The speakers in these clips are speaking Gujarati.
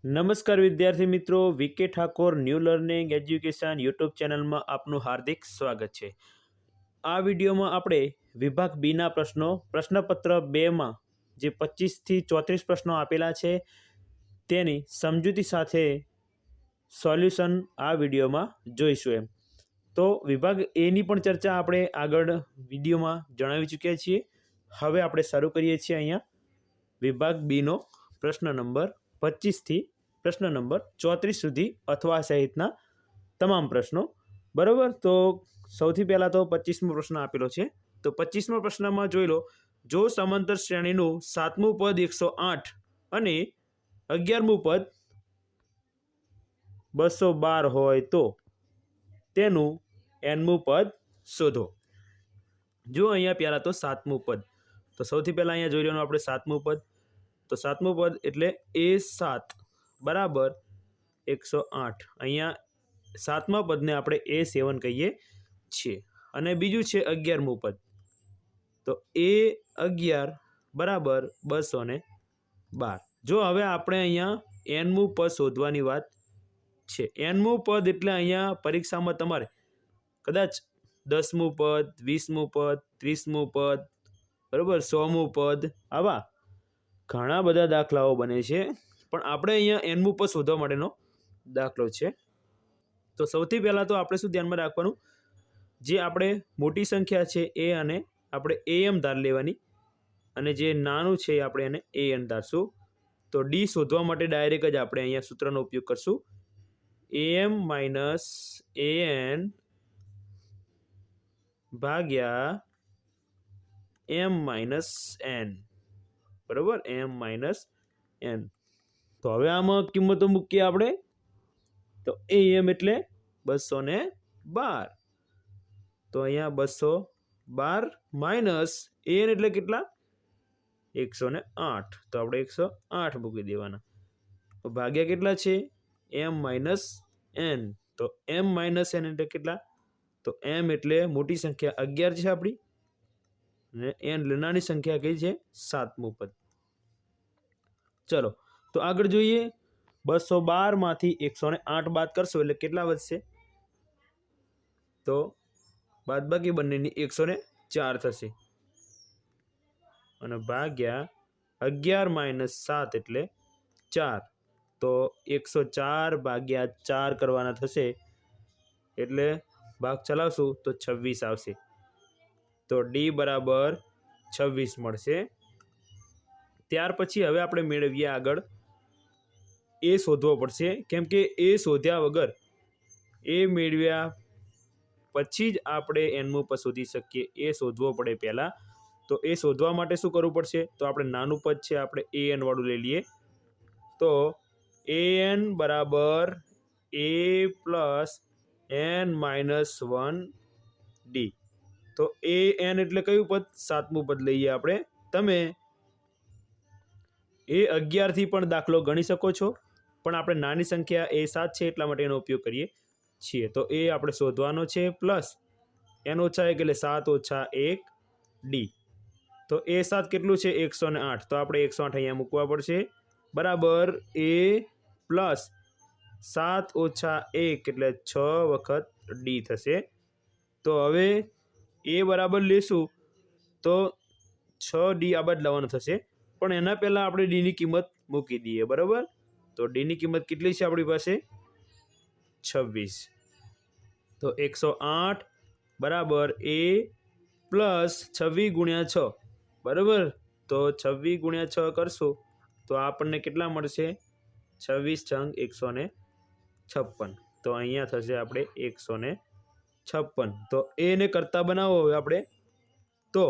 નમસ્કાર વિદ્યાર્થી મિત્રો, VK Thakor new learning education YouTube ચેનલમાં આપનું હાર્દિક સ્વાગત છે। આ વિડીયોમાં આપણે વિભાગ બીના પ્રશ્નો પ્રશ્નપત્ર 2માં જે 25થી 34 પ્રશ્નો આપેલા છે તેની સમજૂતી સાથે સોલ્યુશન આ વિડીયોમાં જોઈશું। એમ તો વિભાગ એની પણ ચર્ચા આપણે આગળ વિડીયોમાં જણાવી ચૂક્યા છીએ। હવે આપણે શરૂ કરીએ છીએ અહીંયા વિભાગ બીનો પ્રશ્ન નંબર 25 થી પ્રશ્ન નંબર 34 સુધી અથવા સહિતના તમામ પ્રશ્નો બરાબર। તો સૌથી પહેલાં તો 25મો પ્રશ્ન આપેલો છે। તો 25મા પ્રશ્નમાં જોઈ લો, જો સમાંતર શ્રેણીનું 7મું પદ 108 અને 11મું પદ 212 હોય તો તેનું nમું પદ શોધો। જો અહીંયા પહેલાં તો 7મું પદ, તો સૌથી પહેલાં અહીંયા જોઈ લેવાનું આપણે 7મું પદ। તો 7મું પદ એટલે A7 બરાબર 108। અહીંયા 7મા પદને આપણે A7 કહીએ છીએ। અને બીજું છે 11મું પદ, તો A11 બરાબર 212। જો હવે આપણે અહીંયા nમું પદ શોધવાની વાત છે। nમું પદ એટલે અહીંયા પરીક્ષામાં તમારે કદાચ 10મું પદ, 20મું પદ, 30મું પદ બરાબર, 100મું પદ, આવા ઘણા બધા દાખલાઓ બને છે, પણ આપણે અહીંયા nમું પદ શોધવા માટેનો દાખલો છે। તો સૌથી પહેલાં તો આપણે શું ધ્યાનમાં રાખવાનું, જે આપણે મોટી સંખ્યા છે એ અને આપણે am ધાર લેવાની, અને જે નાનું છે આપણે એને an ધારશું। તો ડી શોધવા માટે ડાયરેક્ટ જ આપણે અહીંયા સૂત્રનો ઉપયોગ કરશું, am માઇનસ an ભાગ્યા m માઇનસ n બરાબર, m માઇનસ n। તો હવે આમાં કિંમતો મૂકીએ આપણે, તો am એટલે 212। તો અહીંયા 212 માઇનસ an એટલે કેટલા, 108। તો આપણે 108 મૂકી દેવાના। તો ભાગ્યા કેટલા છે, m માઇનસ n। તો m માઇનસ n એટલે કેટલા, તો m એટલે મોટી સંખ્યા 11 છે આપણી, અને n એટલે નાની સંખ્યા કઈ છે, 7મું પદ। ચલો તો આગળ જોઈએ, 212 માંથી 108 બાદ કરશો એટલે કેટલા વધશે, તો બાદબાકી બંનેની 104 થશે, અને ભાગ્યા 11 માઇનસ 7 એટલે 4। તો 104 ભાગ્યા 4 કરવાના થશે, એટલે ભાગ ચલાવશું તો 26 આવશે। તો ડી બરાબર 26 મળશે। ત્યાર પછી હવે આપણે મેળવીએ આગળ એ શોધવો પડશે, કેમ કે એ શોધ્યા વગર, એ મેળવ્યા પછી જ આપણે nમું પદ શોધી શકીએ। એ શોધવો પડે પહેલાં। તો એ શોધવા માટે શું કરવું પડશે, તો આપણે નાનું પદ છે આપણે an વાળું લઈ લઈએ। તો an બરાબર a plus n minus 1 D. તો an એટલે કયું પદ, 7મું પદ લઈએ આપણે। તમે A11 થી પણ દાખલો ગણી શકો છો, પણ આપણે નાની સંખ્યા A7 છે એટલા માટે એનો ઉપયોગ કરીએ છીએ। તો એ આપણે શોધવાનો છે, પ્લસ n ઓછા 1 એટલે 7 ઓછા 1 ડી। તો A7 કેટલું છે, 108। તો આપણે 108 અહીંયા મૂકવા પડશે, બરાબર a પ્લસ 7 ઓછા 1 એટલે 6 વખત ડી થશે। તો હવે એ બરાબર લેશું તો 6d આ બાદ લાવવાનું થશે, પણ એના પહેલાં આપણે ડીની કિંમત મૂકી દઈએ બરાબર। તો ડીની કિંમત કેટલી છે આપણી પાસે, 26। તો 108 બરાબર a પ્લસ 26 ગુણ્યા 6 બરાબર। તો 26 ગુણ્યા 6 કરશું તો આપણને કેટલા મળશે, 26 છંગ 156। તો અહીંયા થશે આપણે 156। તો એને કરતાં બનાવો હવે આપણે, તો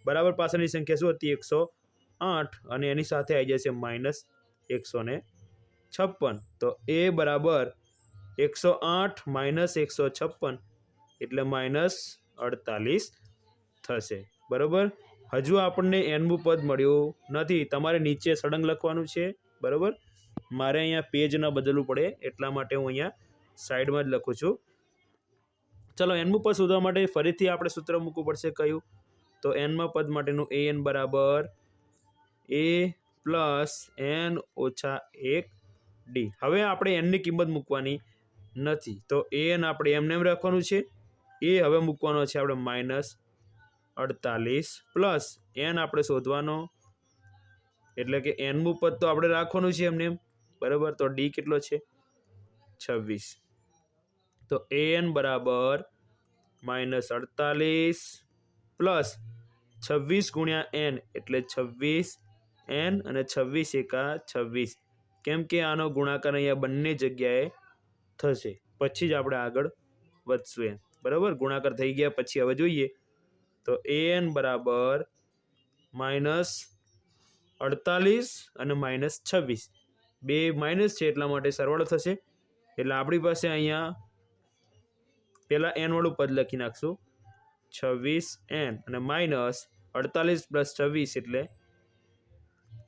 બરાબર પાછળની સંખ્યા શું હતી, 108, અને એની સાથે આવી જશે માઇનસ 156। તો એ બરાબર 108 માઇનસ 156 એટલે માઇનસ 48 થશે બરાબર। હજુ આપણને nમું પદ મળ્યું નથી, તમારે નીચે સળંગ લખવાનું છે બરાબર। મારે અહીંયા પેજ ન બદલવું પડે એટલા માટે હું અહીંયા સાઈડમાં જ લખું છું। ચલો nમું પદ શોધવા માટે ફરીથી આપણે સૂત્ર મૂકવું પડશે, કયું, તો nમા પદ માટેનું an બરાબર a પ્લસ n ઓછા 1 ડી. હવે આપણે એનની કિંમત મૂકવાની નથી, તો એન આપણે એમને એમ રાખવાનું છે. એ હવે મૂકવાનો છે આપણે -48 પ્લસ એન આપણે શોધવાનો, એટલે કે એનમું પદ તો આપણે રાખવાનું છે એમને એમ, બરાબર. તો ડી કેટલો છે? 26. તો એન બરાબર -48 પ્લસ 26 ગુણ્યા એન એટલે 26 એન અને 26 એકા 26, કેમ કે આનો ગુણાકાર અહીંયા બંને જગ્યાએ થશે, પછી જ આપણે આગળ વધશું એમ, બરાબર. ગુણાકાર થઈ ગયા પછી હવે જોઈએ તો એન બરાબર -48 અને -26, બે માઇનસ છે એટલા માટે સરવાળો થશે. એટલે આપણી પાસે અહીંયા પહેલાં એન વાળું પદ લખી નાખશું, 26 એન અને -48 પ્લસ 26 એટલે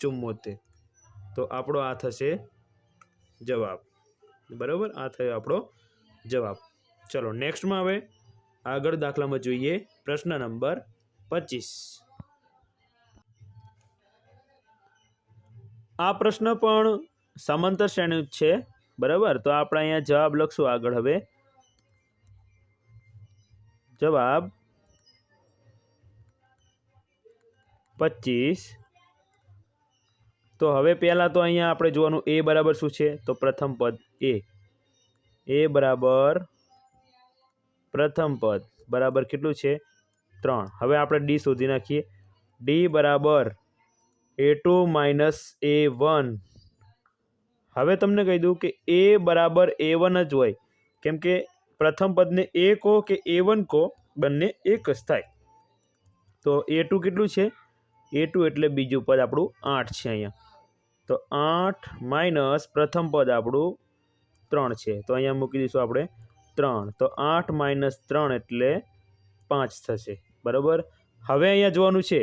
74. તો આપણો આ થશે જવાબ, બરાબર. આ થયો આપણો જવાબ. ચલો નેક્સ્ટમાં હવે આગળ દાખલામાં જોઈએ પ્રશ્ન નંબર 25. આ પ્રશ્ન પણ સમાંતર શ્રેણી છે, બરાબર. તો આપણે અહીંયા જવાબ લખશું આગળ. હવે જવાબ 25. તો હવે પહેલાં તો અહીંયા આપણે જોવાનું એ બરાબર શું છે, તો પ્રથમ પદ એ બરાબર પ્રથમ પદ બરાબર કેટલું છે? 3. હવે આપણે ડી શોધી નાખીએ. ડી બરાબર a2 માઇનસ a1. હવે તમને કહી દઉં કે એ બરાબર a1 જ હોય, કેમ કે પ્રથમ પદને એ કહો કે a1 કહો બંને એક જ થાય. તો a2 કેટલું છે? a2 એટલે બીજું પદ આપણું 8 છે અહીંયા. તો 8 માઇનસ પ્રથમ પદ આપણું 3 છે, તો અહીંયા મૂકી દઈશું આપણે 3. તો 8 માઇનસ 3 એટલે 5 થશે, બરાબર. હવે અહીંયા જોવાનું છે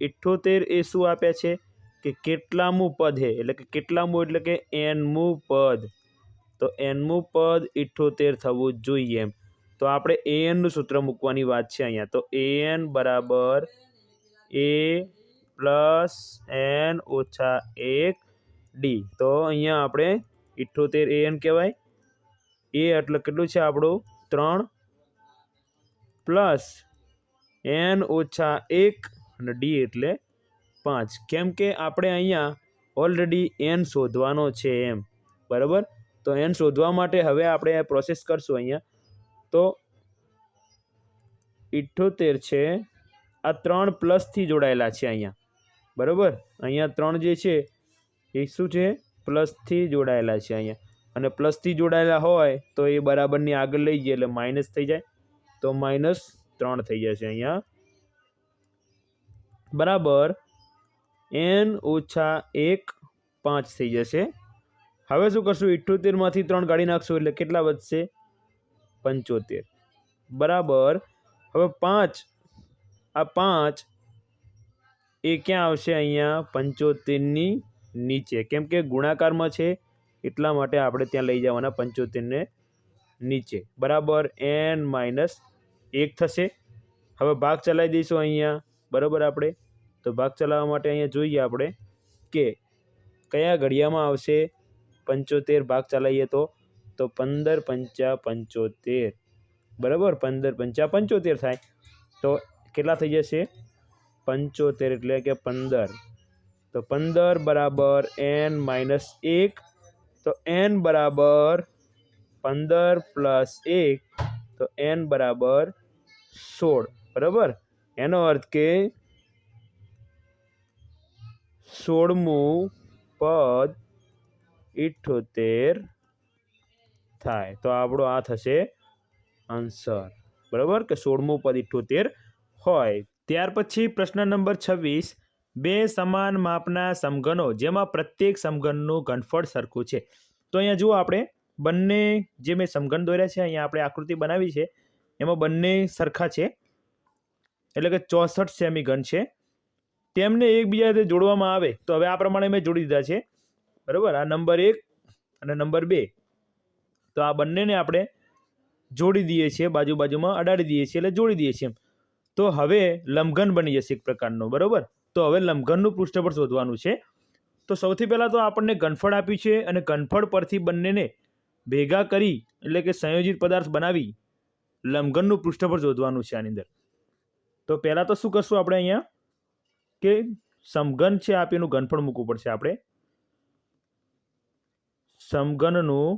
78 એ શું આપ્યા છે કે કેટલામું પદ છે, એટલે કે કેટલામું એટલે કે એનમું પદ. તો એનમું પદ 78 થવું જ જોઈએ એમ. તો આપણે એનનું સૂત્ર મૂકવાની વાત છે અહીંયા. તો એન બરાબર એ પ્લસ એન ઓછા 1 ડી. તો અહીંયા આપણે 78 એન કહેવાય. એ એટલે કેટલું છે આપણું 3 પ્લસ એન ઓછા 1 અને ડી એટલે 5, કેમ કે આપણે અહીંયા ઓલરેડી એન શોધવાનો છે એમ, બરાબર. તો એન શોધવા માટે હવે આપણે પ્રોસેસ કરશું અહીંયા. તો 78 છે, આ 3 પ્લસથી જોડાયેલા છે અહીંયા, બરાબર. અહીંયા 3 જે છે એ શું છે? પ્લસથી જોડાયેલા છે અહીંયા. અને પ્લસથી જોડાયેલા હોય તો એ બરાબરની આગળ લઈ જઈએ એટલે માઇનસ થઈ જાય, તો -3 થઈ જશે અહીંયા, બરાબર. એન ઓછા 1 5 થઈ જશે. હવે શું કરશું? 78 માંથી 3 કાઢી નાખશું એટલે કેટલા વધશે? 75, બરાબર. હવે 5, આ 5 એ ક્યાં આવશે? અહીંયા 75ની નીચે, કેમ કે ગુણાકારમાં છે એટલા માટે આપણે ત્યાં લઈ જવાના 75ને નીચે, બરાબર. n માઇનસ 1 થશે. હવે ભાગ ચલાવી દઈશું અહીંયા, બરાબર. આપણે તો ભાગ ચલાવવા માટે અહીંયા જોઈએ આપણે કે કયા ઘડિયામાં આવશે 75. ભાગ ચલાવીએ તો 15 પંચા 75, બરાબર. 15 પંચા 75 થાય તો કેટલા થઈ જશે? 75 એટલે કે 15. તો 15 બરાબર n માઇનસ 1. તો n બરાબર 15 પ્લસ 1, તો n બરાબર 16, બરાબર. એનો અર્થ કે 16મું પદ 78 થાય. તો આપણો આ થશે આન્સર, બરાબર, કે 16મું પદ 78 હોય. ત્યાર પછી પ્રશ્ન નંબર 26. બે સમાન માપના સમઘનો જેમાં પ્રત્યેક સમઘનનું ઘનફળ સરખું છે. તો અહીંયા જુઓ આપણે બંને જે મેં સમઘન દોર્યા છે, અહીંયા આપણે આકૃતિ બનાવી છે, એમાં બંને સરખા છે, એટલે કે 64 સેમી ઘન છે. તેમને એકબીજા સાથે જોડવામાં આવે તો હવે આ પ્રમાણે મેં જોડી દીધા છે, બરાબર. આ નંબર 1 અને નંબર 2, તો આ બંનેને આપણે જોડી દઈએ છીએ, બાજુમાં અડાડી દઈએ છીએ, એટલે જોડી દઈએ છીએ. તો હવે લંબઘન બની જશે એક પ્રકારનો, બરાબર. તો હવે લંબઘનનું પૃષ્ઠફળ શોધવાનું છે. તો સૌથી પહેલાં તો આપણને ઘનફળ આપ્યું છે અને ઘનફળ પરથી બંનેને ભેગા કરી એટલે કે સંયોજિત પદાર્થ બનાવી લંબઘનનું પૃષ્ઠફળ શોધવાનું છે આની અંદર. તો પહેલાં તો શું કરશું આપણે અહીંયા કે સમઘન છે આપેલું ઘનફળ મૂકવું પડશે આપણે. સમઘનનું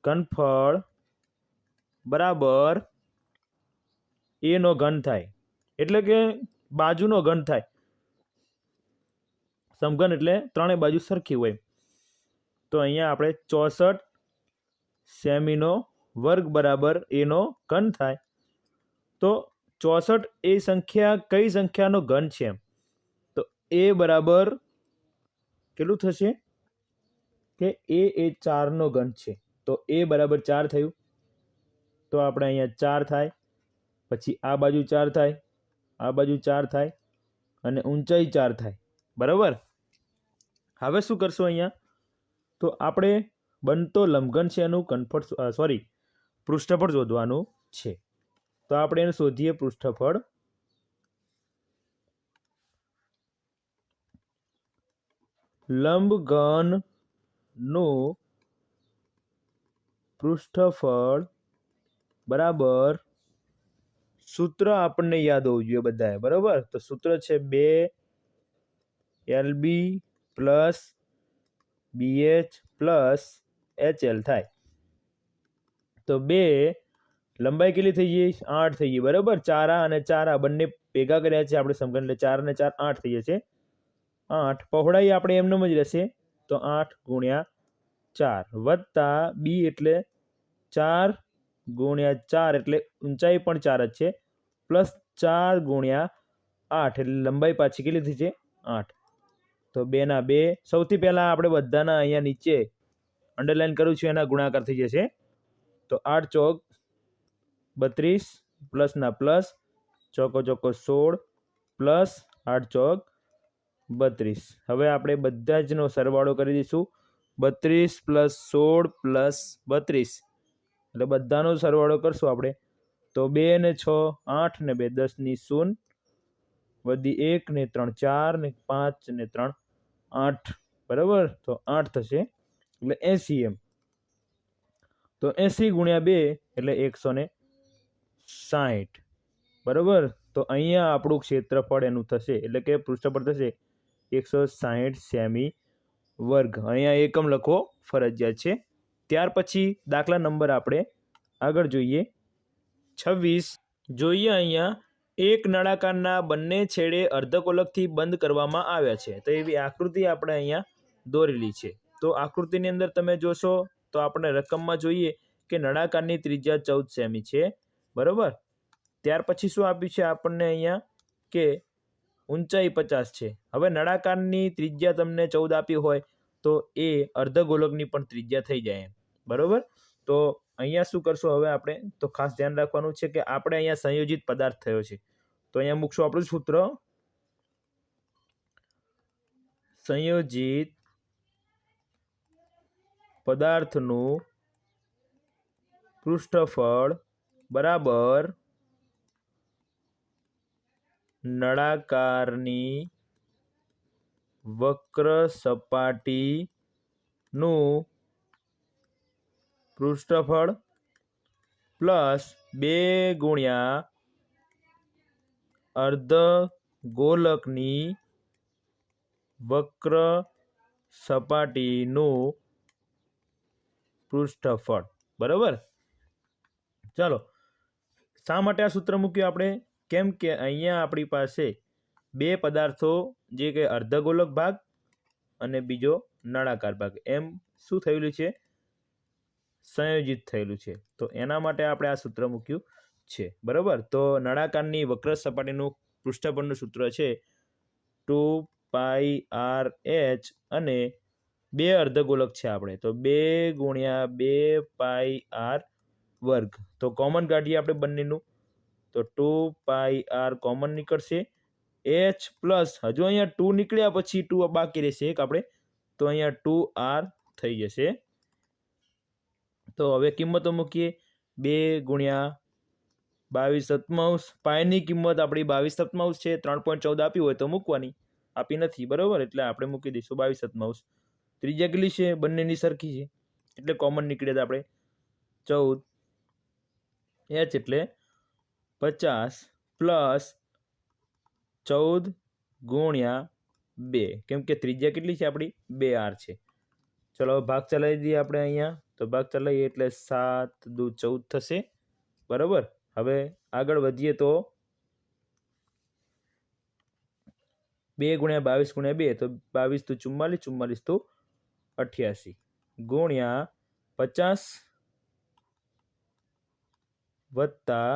ઘનફળ બરાબર એનો ઘન થાય એટલે કે બાજુનો ઘન થાય. સમઘન એટલે ત્રણેય બાજુ સરખી હોય. તો અહીંયા આપણે 64 સેમીનો વર્ગ બરાબર એનો ઘન થાય. તો 64 એ સંખ્યા કઈ સંખ્યાનો ઘન છે? તો એ બરાબર કેટલું થશે કે એ 4નો ઘન છે. તો એ બરાબર 4 થયું. તો આપણે અહીંયા 4 થાય, પછી આ બાજુ 4 થાય, આ બાજુ 4 થાય અને ઊંચાઈ 4 થાય. બરાબર. હવે શું કરશું અહીંયા? તો આપણે બનતો લંબઘન છે એનું ઘનફળ પૃષ્ઠફળ શોધવાનું છે. તો આપણે એને શોધીએ પૃષ્ઠફળ. લંબઘનનું પૃષ્ઠફળ બરાબર સૂત્ર આપણને યાદ હોવું જોઈએ બધાએ. બરાબર. તો સૂત્ર છે 2LB plus BH plus HL થાય. તો 2 લંબાઈ કેટલી થઈ ગઈ? 8 થઈ ગઈ. બરાબર. 4A અને 4A બંને ભેગા કર્યા છે આપણે સમઘન એટલે 4 અને 4 8 થઈ જશે. 8 પહોળાઈ આપણે એમનેમ જ રહેશે. તો 8 ગુણ્યા 4 વત્તા B એટલે 4 ગુણ્યા 4 એટલે ઊંચાઈ પણ 4 જ છે, પ્લસ 4 ગુણ્યા 8 એટલે લંબાઈ પાછી કેટલી થઈ છે? 8. તો 2 ના 2. સૌથી પહેલાં આપણે બધાના અહીંયા નીચે અંડરલાઈન કરું છું એના ગુણાકાર થઈ જશે. તો 8 ચોક 32 પ્લસના પ્લસ, ચોકો ચોકો 16 પ્લસ 8 ચોક 32. હવે આપણે બધા જનો સરવાળો કરી દઈશું. 32 પ્લસ 16 પ્લસ 32 એટલે બધાનો સરવાળો કરશું આપણે. તો 2 ને 6 8 ને 2 10 ની 0 વધી 1 ને 3 4 ને 5 ને 3 8. બરાબર. તો 8 થશે એટલે 80 એમ. તો 80 ગુણ્યા 2 એટલે 160. બરાબર. તો અહીંયા આપણું ક્ષેત્રફળ એનું થશે એટલે કે પૃષ્ઠફળ થશે 160 સેમી વર્ગ. અહીંયા એકમ લખવો ફરજિયાત છે. ત્યાર પછી દાખલા નંબર આપણે આગળ જોઈએ. 26 જોઈએ. અહીંયા એક નળાકારના બંને છેડે અર્ધગોલકથી બંધ કરવામાં આવ્યા છે. તો એવી આકૃતિ આપણે અહીંયા દોરેલી છે. તો આકૃતિની અંદર તમે જોશો તો આપણે રકમમાં જોઈએ કે નળાકારની ત્રિજ્યા 14 સેમી છે. બરાબર. ત્યાર પછી શું આપ્યું છે આપણને અહીંયા કે ઊંચાઈ 50 છે. હવે નળાકારની ત્રિજ્યા તમને 14 આપી હોય તો એ અર્ધગોલકની પણ ત્રિજ્યા થઈ જાય એમ. બરાબર. તો અહીંયા શું કરશું હવે આપણે? તો ખાસ ધ્યાન રાખવાનું છે કે આપણે અહીંયા સંયોજિત પદાર્થ થયો છે. તો અહીંયા મૂકશું આપણું સૂત્ર. સંયોજિત પદાર્થનું પૃષ્ઠફળ બરાબર નળાકારની વક્ર સપાટીનું પૃષ્ઠફળ પ્લસ 2 ગુણ્યા અર્ધગોલકની વક્ર સપાટીનું પૃષ્ઠફળ. બરાબર. ચાલો, શા માટે આ સૂત્ર મૂક્યું આપણે? કેમ કે અહીંયા આપણી પાસે બે પદાર્થો જે કે અર્ધગોલક ભાગ અને બીજો નળાકાર ભાગ એમ શું થયેલું છે? સંયોજિત થયેલું છે. તો એના માટે આપણે આ સૂત્ર મૂક્યું છે. બરાબર. તો નળાકારની વક્ર સપાટીનું પૃષ્ઠફળનું સૂત્ર છે 2πRh અને બે અર્ધગોલક છે આપણે તો 2 ગુણ્યા 2πr વર્ગ. તો કોમન કાઢીએ આપણે બંનેનું તો 2πr કોમન નીકળશે. h પ્લસ હજુ અહીંયા 2 નીકળ્યા પછી 2 બાકી રહેશે એક આપણે તો અહીંયા 2r થઈ જશે. તો હવે કિંમતો મૂકીએ. 2 ગુણ્યા 22 સત્તાંશ. પાયની કિંમત આપણી 22 સત્તાંશ છે. 3.14 આપ્યું હોય તો મૂકવાની. આપી નથી, બરાબર, એટલે આપણે મૂકી દઈશું 22/7. ત્રિજ્યા કેટલી છે? બંનેની સરખી છે એટલે કોમન નીકળે તો આપણે 14 h એટલે 50 પ્લસ 14 ગુણ્યા 2, કેમ કે ત્રિજ્યા કેટલી છે આપણી? 2r છે. ચલો ભાગ ચલાવી દઈએ આપણે અહીંયા. તો ભાગ ચલાવીએ એટલે 7 દુ 14 થશે, બરાબર. હવે આગળ વધીએ તો 2 ગુણ્યા 22 ગુણ્યા 2 તો 22 દુ 44, 44 દુ 88 ગુણ્યા 50 વત્તા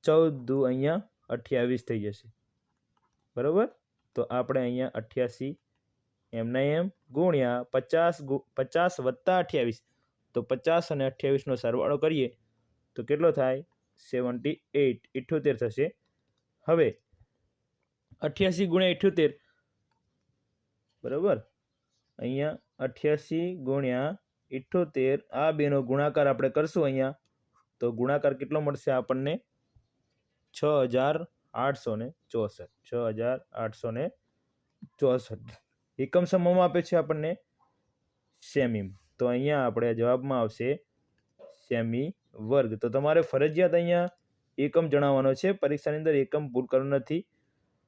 14 દુ અહીંયા 28 થઈ જશે, બરાબર. તો આપણે અહીંયા 88 એમના એમ ગુણ્યા 50 વત્તા 28, તો 50 અને 28નો સરવાળો કરીએ તો કેટલો થાય? 78 થશે. હવે 88 ગુણ્યા 78, બરાબર, અહીંયા 88 ગુણ્યા 78 આ બેનો ગુણાકાર આપણે કરશું અહીંયા, તો ગુણાકાર કેટલો મળશે આપણને? 6864. 6864 એકમ સમમાં આપે છે આપણને સેમીમાં, તો અહીંયા આપણે જવાબમાં આવશે સેમી વર્ગ. તો તમારે ફરજિયાત અહીંયા એકમ જણાવવાનો છે. પરીક્ષાની અંદર એકમ ભૂલ કરવાનું નથી.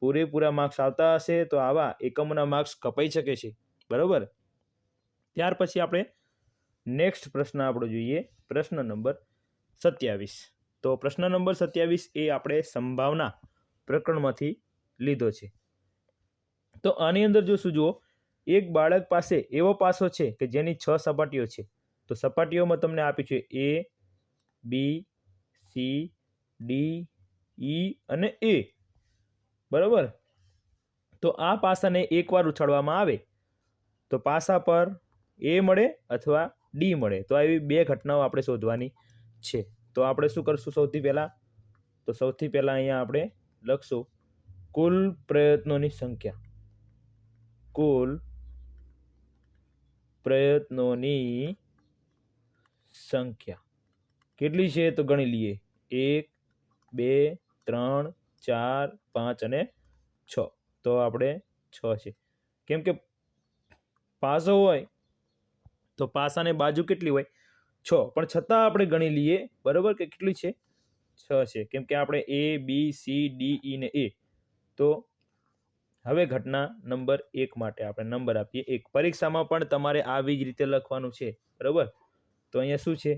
પૂરેપૂરા માર્ક્સ આવતા હશે તો આવા એકમોના માર્ક્સ કપાઈ શકે છે, બરાબર. ત્યાર પછી આપણે નેક્સ્ટ પ્રશ્ન આપણો જોઈએ, પ્રશ્ન નંબર 27. તો પ્રશ્ન નંબર 27 એ આપણે સંભાવના પ્રકરણમાંથી લીધો છે. તો આની અંદર જોશું, જુઓ, એક બાળક પાસે એવો પાસો છે કે જેની 6 સપાટીઓ છે. તો સપાટીઓમાં તમને આપ્યું છે A, B, C, D, E અને A, બરાબર. તો આ પાસાને એકવાર ઉછાળવામાં આવે તો પાસા પર A મળે અથવા D મળે. તો આવી બે ઘટનાઓ આપણે શોધવાની છે. તો આપણે શું કરશું? સૌથી પહેલાં અહીંયા આપણે લખશું કુલ પ્રયત્નોની સંખ્યા. કુલ પ્રયત્નોની સંખ્યા કેટલી છે? તો ગણી લઈએ. 1, 2, 3, 4, 5 અને 6. તો આપણે 6 છે. કેમ કે પાસો હોય તો પાસાની બાજુ કેટલી હોય? 6, પણ છતાં આપણે ગણી લઈએ, બરાબર, કે કેટલી છે? 6 છે. કેમ કે આપણે A, B, C, D, E ને A. તો હવે ઘટના નંબર 1 માટે આપણે નંબર આપીએ 1. પરીક્ષામાં પણ તમારે આવી જ રીતે લખવાનું છે, બરાબર. તો અહીંયા શું છે?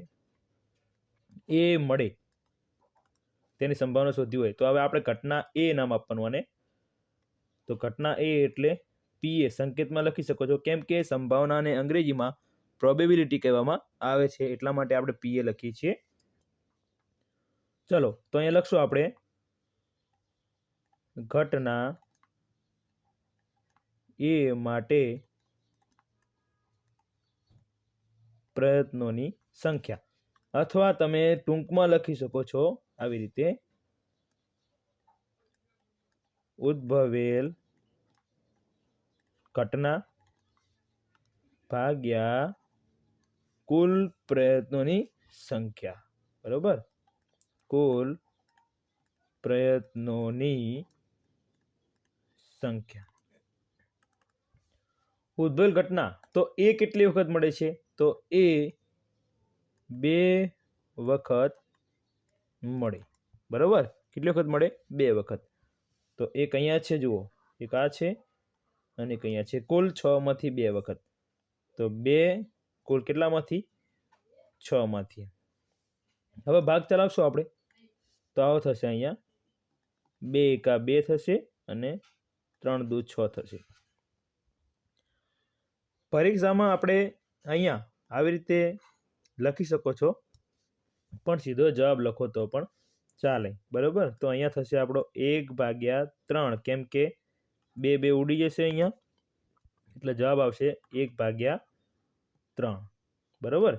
A મળે તેની સંભાવના શોધી હોય તો હવે આપણે ઘટના A નામ આપવાનું. અને તો ઘટના A એટલે PA સંકેતમાં લખી શકો છો, કેમ કે સંભાવનાને અંગ્રેજીમાં પ્રોબેબિલિટી કહેવામાં આવે છે, એટલા માટે આપણે PA લખીએ છીએ. ચલો, તો અહીંયા લખશું આપણે ઘટના A માટે પ્રયત્નોની સંખ્યા, અથવા તમે ટૂંકમાં લખી શકો છો આવી રીતે, ઉદ્ભવેલ ઘટના ભાગ્યા કુલ પ્રયત્નોની સંખ્યા, બરોબર. કુલ પ્રયત્નોની સંખ્યા. ઉદ્ભવેલ ઘટના તો એ કેટલી વખત મળે છે? તો એ 2 વખત મળે, બરોબર. કેટલી વખત મળે? 2 વખત. તો એક અહીંયા છે, જુઓ, એક આ છે અને એક અહીંયા છે. કુલ 6 માંથી 2 વખત. તો 2 કુલ કેટલામાંથી? 6 માંથી. હવે ભાગ ચલાવશું આપણે તો આવો થશે. અહીંયા 2 એકા 2 થશે અને 3 દુ 6 થશે. પરીક્ષામાં આપણે અહીંયા આવી રીતે લખી શકો છો, પણ સીધો જવાબ લખો તો પણ ચાલે, બરોબર. તો અહીંયા થશે આપણો 1/3, કેમ કે 2 ઉડી જશે અહીંયા, એટલે જવાબ આવશે 1/3, બરોબર.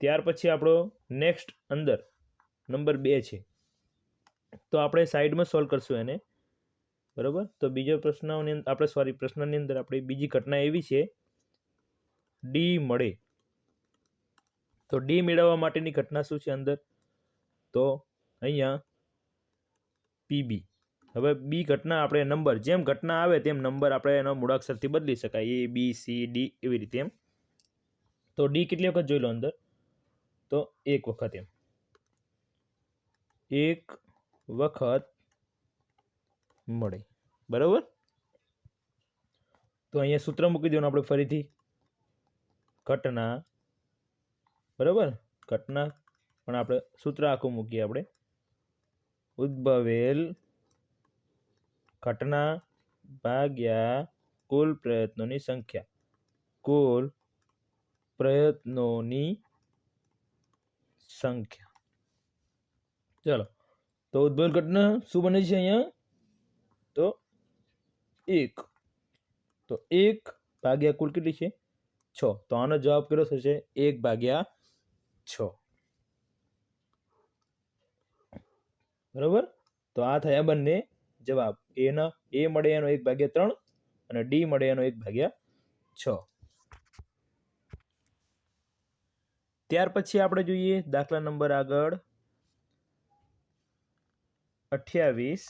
ત્યાર પછી આપણો નેક્સ્ટ અંદર નંબર 2 છે, તો આપણે સાઈડમાં સોલ્વ કરશું એને, બરોબર. તો બીજો પ્રશ્નની આપણે પ્રશ્નની અંદર આપણી બીજી ઘટના એવી છે, ડી મળે. તો ડી મેળવવા માટેની ઘટના શું છે અંદર? તો અહીંયા પીબી, હવે બી ઘટના આપણે નંબર જેમ ઘટના આવે તેમ નંબર આપણે એનો મૂળાક્ષરથી બદલી શકાય, એ બી સી ડી એવી રીતે એમ. તો ડી કેટલી વખત જોઈ લો અંદર, તો એક વખત એમ, એક વખત મળે, બરાબર. તો અહીંયા સૂત્ર મૂકી દેવાનું આપણે ફરીથી, ઘટના, બરાબર, ઘટના પણ આપણે સૂત્ર આખું મૂકીએ આપણે, ઉદ્ભવેલ ઘટના ભાગ્યા કુલ પ્રયત્નોની સંખ્યા, કુલ પ્રયત્નોની સંખ્યા. ચાલો, તો ઉદ્ભવેલ ઘટના શું બને છે અહીંયા, તો 1, તો 1 ભાગ્યા કુલ કેટલી છે 6, તો આનો જવાબ કેટલો થશે 1/6, બરાબર. તો આ થયા બંને જવાબ, એ મળે એનો 1/3 અને ડી મળે એનો 1/6. ત્યાર પછી આપણે જોઈએ દાખલા નંબર આગળ 28.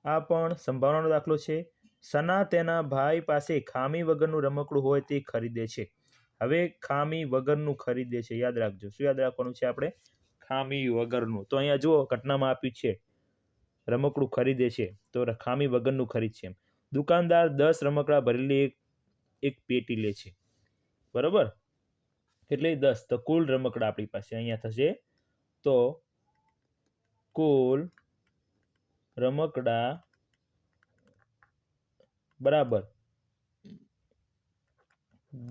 આ પણ સંભાવનાનો દાખલો છે. સના તેના ભાઈ પાસે ખામી વગરનું રમકડું હોય તે ખરીદે છે. હવે ખામી વગરનું ખરીદે છે, યાદ રાખજો, શું યાદ રાખવાનું છે આપણે, ખામી વગરનું. તો અહીંયા જુઓ ઘટનામાં આપ્યું છે રમકડું ખરીદે છે, તો ખામી વગરનું ખરીદ છે. દુકાનદાર 10 રમકડા ભરેલી એક પેટી લે છે, બરાબર, એટલે 10, તો કુલ રમકડા આપણી પાસે અહીંયા થશે, તો કુલ રમકડા બરાબર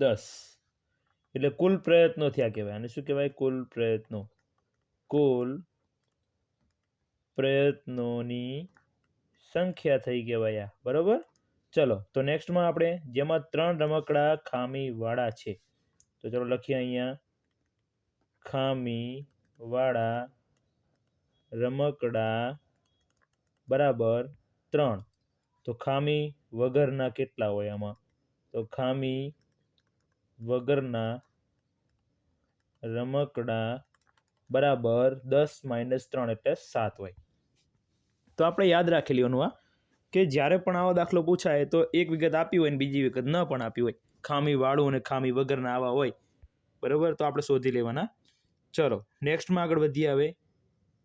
10, એટલે કુલ પ્રયત્નો થયા કહેવાય. અને શું કહેવાય, કુલ પ્રયત્નો, કુલ પ્રયત્નોની સંખ્યા થઈ કહેવાય, બરાબર. ચલો, તો નેક્સ્ટમાં આપણે જેમાં 3 રમકડા ખામી વાળા છે, તો ચલો લખીએ અહીંયા ખામી વાળા રમકડા બરાબર 3, તો ખામી વગરના કેટલા હોય આમાં, તો ખામી વગરના રમકડા બરાબર 10 - 3 એટલે 7 હોય. તો આપણે યાદ રાખી લેવાનું આ, કે જ્યારે પણ આવો દાખલો પૂછાય તો એક વિગત આપી હોય ને બીજી વિગત ન પણ આપી હોય, ખામી વાળું અને ખામી વગરના આવા હોય, બરાબર, તો આપણે શોધી લેવાના. ચલો નેક્સ્ટમાં આગળ વધીએ. હવે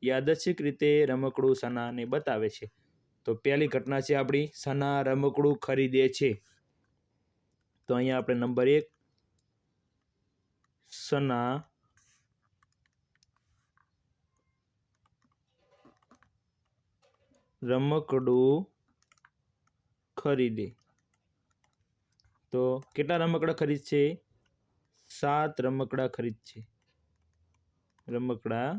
યાદચ્છિક રીતે રમકડું સનાને બતાવે છે. તો પહેલી ઘટના છે આપણી, સના રમકડું ખરીદે છે. તો અહીંયા આપણે નંબર 1, સના રમકડું ખરીદે. તો કેટલા રમકડા ખરીદશે, 7 રમકડા ખરીદશે, રમકડા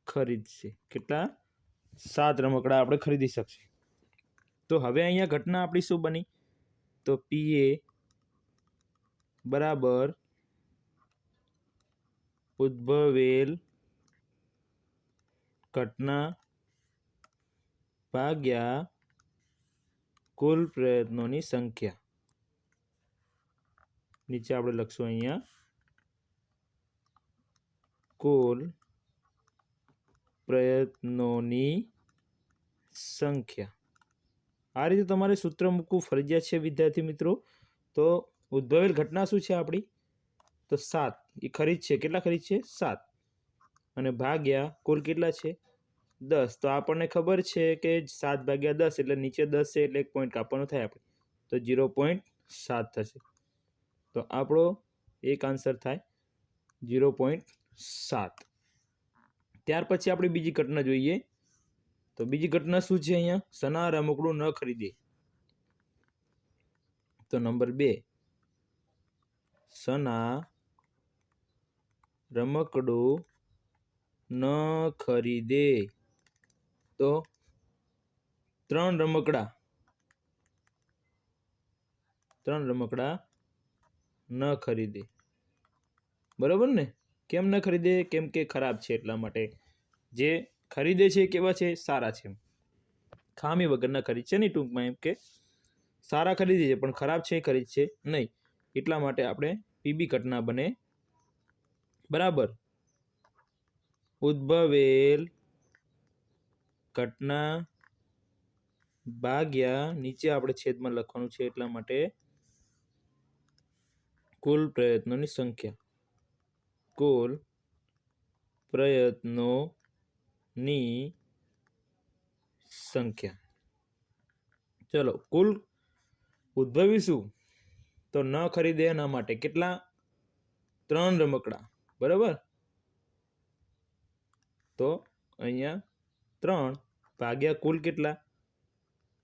ખરીદશે. કેટલા, 7 રમકડા આપણે ખરીદી શકશે. તો હવે અહીંયા ઘટના આપણી શું બની, તો પીએ બરાબર ઉદ્ભવેલ ઘટના ભાગ્યા કુલ પ્રયત્નોની સંખ્યા. નીચે આપણે લખશું અહીંયા કુલ પ્રયત્નોની સંખ્યા. આ રીતે તમારે સૂત્ર મૂકવું ફરજિયાત છે વિદ્યાર્થી મિત્રો. તો ઉદ્ભવેલ ઘટના શું છે આપણી, તો 7, એ ખરીદ છે, કેટલા ખરીદ છે 7, અને ભાગ્યા કુલ કેટલા છે 10. તો આપણને ખબર છે કે 7/10 એટલે નીચે 10 છે એટલે 1 પોઈન્ટ કાપવાનો થાય આપણે, તો 0.7 થશે. તો આપણો એક આન્સર થાય 0.7. ત્યાર પછી આપણે બીજી ઘટના જોઈએ. તો બીજી ઘટના શું છે અહીંયા, સના રમકડું ન ખરીદે. તો નંબર 2, સના રમકડું ન ખરીદે. તો 3 રમકડા ન ખરીદે, બરાબર ને. કેમ ન ખરીદે, કેમ કે ખરાબ છે એટલા માટે. જે ખરીદે છે કેવા છે, સારા છે, ખામી વગરના ખરીદ છે નહીં, ટૂંકમાં એમ કે સારા ખરીદે છે પણ ખરાબ છે ખરીદ છે નહીં, એટલા માટે આપણે પીબી ઘટના બને, બરાબર. ઉદ્ભવેલ ઘટના ભાગ્યા નીચે આપણે છેદમાં લખવાનું છે એટલા માટે કુલ પ્રયત્નોની સંખ્યા. કુલ પ્રયત્નોની સંખ્યા. ચલો, કુલ ઉદ્ભવીશું તો ન ખરીદે એના માટે કેટલા? 3 રમકડા, બરાબર. તો અહીંયા 3 ભાગ્યા કુલ કેટલા?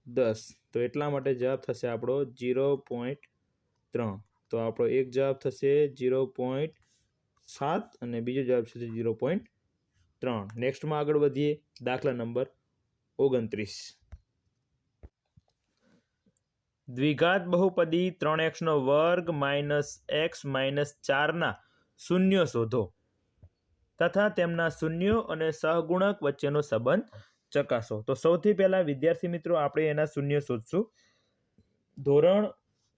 10. તો એટલા માટે જવાબ થશે આપણો 0.3. તો આપણો એક જવાબ થશે 0.7 અને બીજો જવાબ થશે 0.3. નેક્સ્ટમાં આગળ વધીએ. દાખલા નંબર 29. દ્વિઘાત બહુપદી 3x² - x - 4 શૂન્યો શોધો તથા તેમના શૂન્યો અને સહગુણક વચ્ચેનો સંબંધ ચકાસો. તો સૌથી પહેલા વિદ્યાર્થી મિત્રો આપણે એના શૂન્યો શોધશું. ધોરણ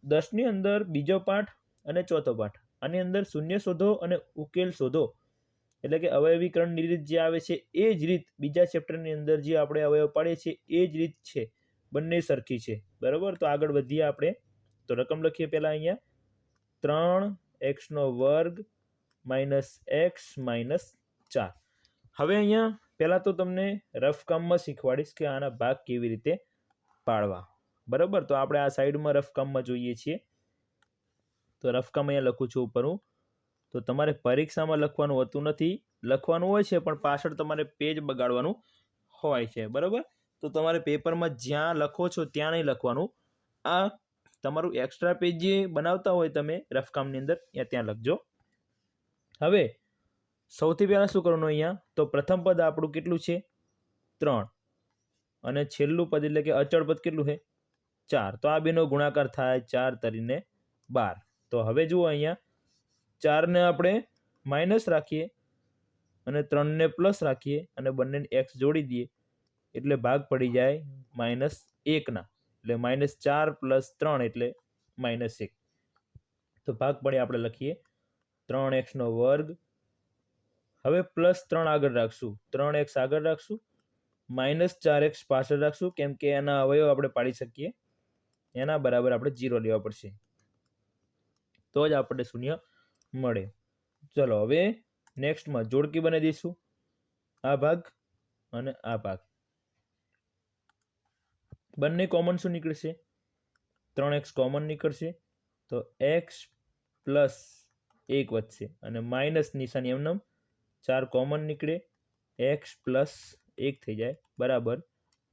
10ની અંદર બીજો પાઠ અને ચોથો પાઠ, આની અંદર શૂન્ય શોધો અને ઉકેલ શોધો એટલે કે અવયવીકરણની રીત જે આવે છે એ જ રીત બીજા ચેપ્ટરની અંદર જે આપણે અવયવ પાડીએ છીએ એ જ રીત છે, બંને સરખી છે, બરાબર. તો આગળ વધીએ આપણે. તો રકમ લખીએ પહેલા અહીંયા 3x² - x - 4. હવે અહીંયા પહેલા તો તમને રફ કામમાં શીખવાડીશ કે આના ભાગ કેવી રીતે પાડવા, બરાબર. તો આપણે આ સાઈડમાં રફ કામમાં જોઈએ છીએ. તો રફ કામ અહીંયા લખું છું ઉપર હું. તો તમારે પરીક્ષામાં લખવાનું હોતું નથી, લખવાનું હોય છે પણ પાછળ તમારે પેજ બગાડવાનું હોય છે, બરાબર. તો તમારે પેપરમાં જ્યાં લખો છો ત્યાં નહીં લખવાનું, આ તમારું એક્સ્ટ્રા પેજ જે બનાવતા હોય તમે રફકામની અંદર ત્યાં લખજો. હવે સૌથી પહેલાં શું કરવાનું અહીંયા? તો પ્રથમ પદ આપણું કેટલું છે? 3 અને છેલ્લું પદ એટલે કે અચળ પદ કેટલું છે? 4. તો આ બેનો ગુણાકાર થાય 4 તરીને 12. તો હવે જુઓ અહીંયા 4ને આપણે માઇનસ રાખીએ અને 3ને પ્લસ રાખીએ અને બંનેને એક્સ જોડી દઈએ એટલે ભાગ પડી જાય -1ના. એટલે -4 + 3 એટલે -1. તો ભાગ પડે આપણે લખીએ 3x². હવે +3 આગળ રાખશું, 3x આગળ રાખશું, -4x પાછળ રાખશું કેમ કે એના અવયવ આપણે પાડી શકીએ. એના બરાબર આપણે 0 લેવા પડશે તો જ આપણે શૂન્ય મળે. ચલો હવે નેક્સ્ટમાં જોડકી બનાવી દઈશું. આ ભાગ અને આ ભાગ બંને કોમન શું નીકળશે? 3x કોમન નીકળશે તો x + 1 વધશે અને માઇનસ નિશાની એમનેમ 4 કોમન નીકળે, x + 1 થઈ જાય બરાબર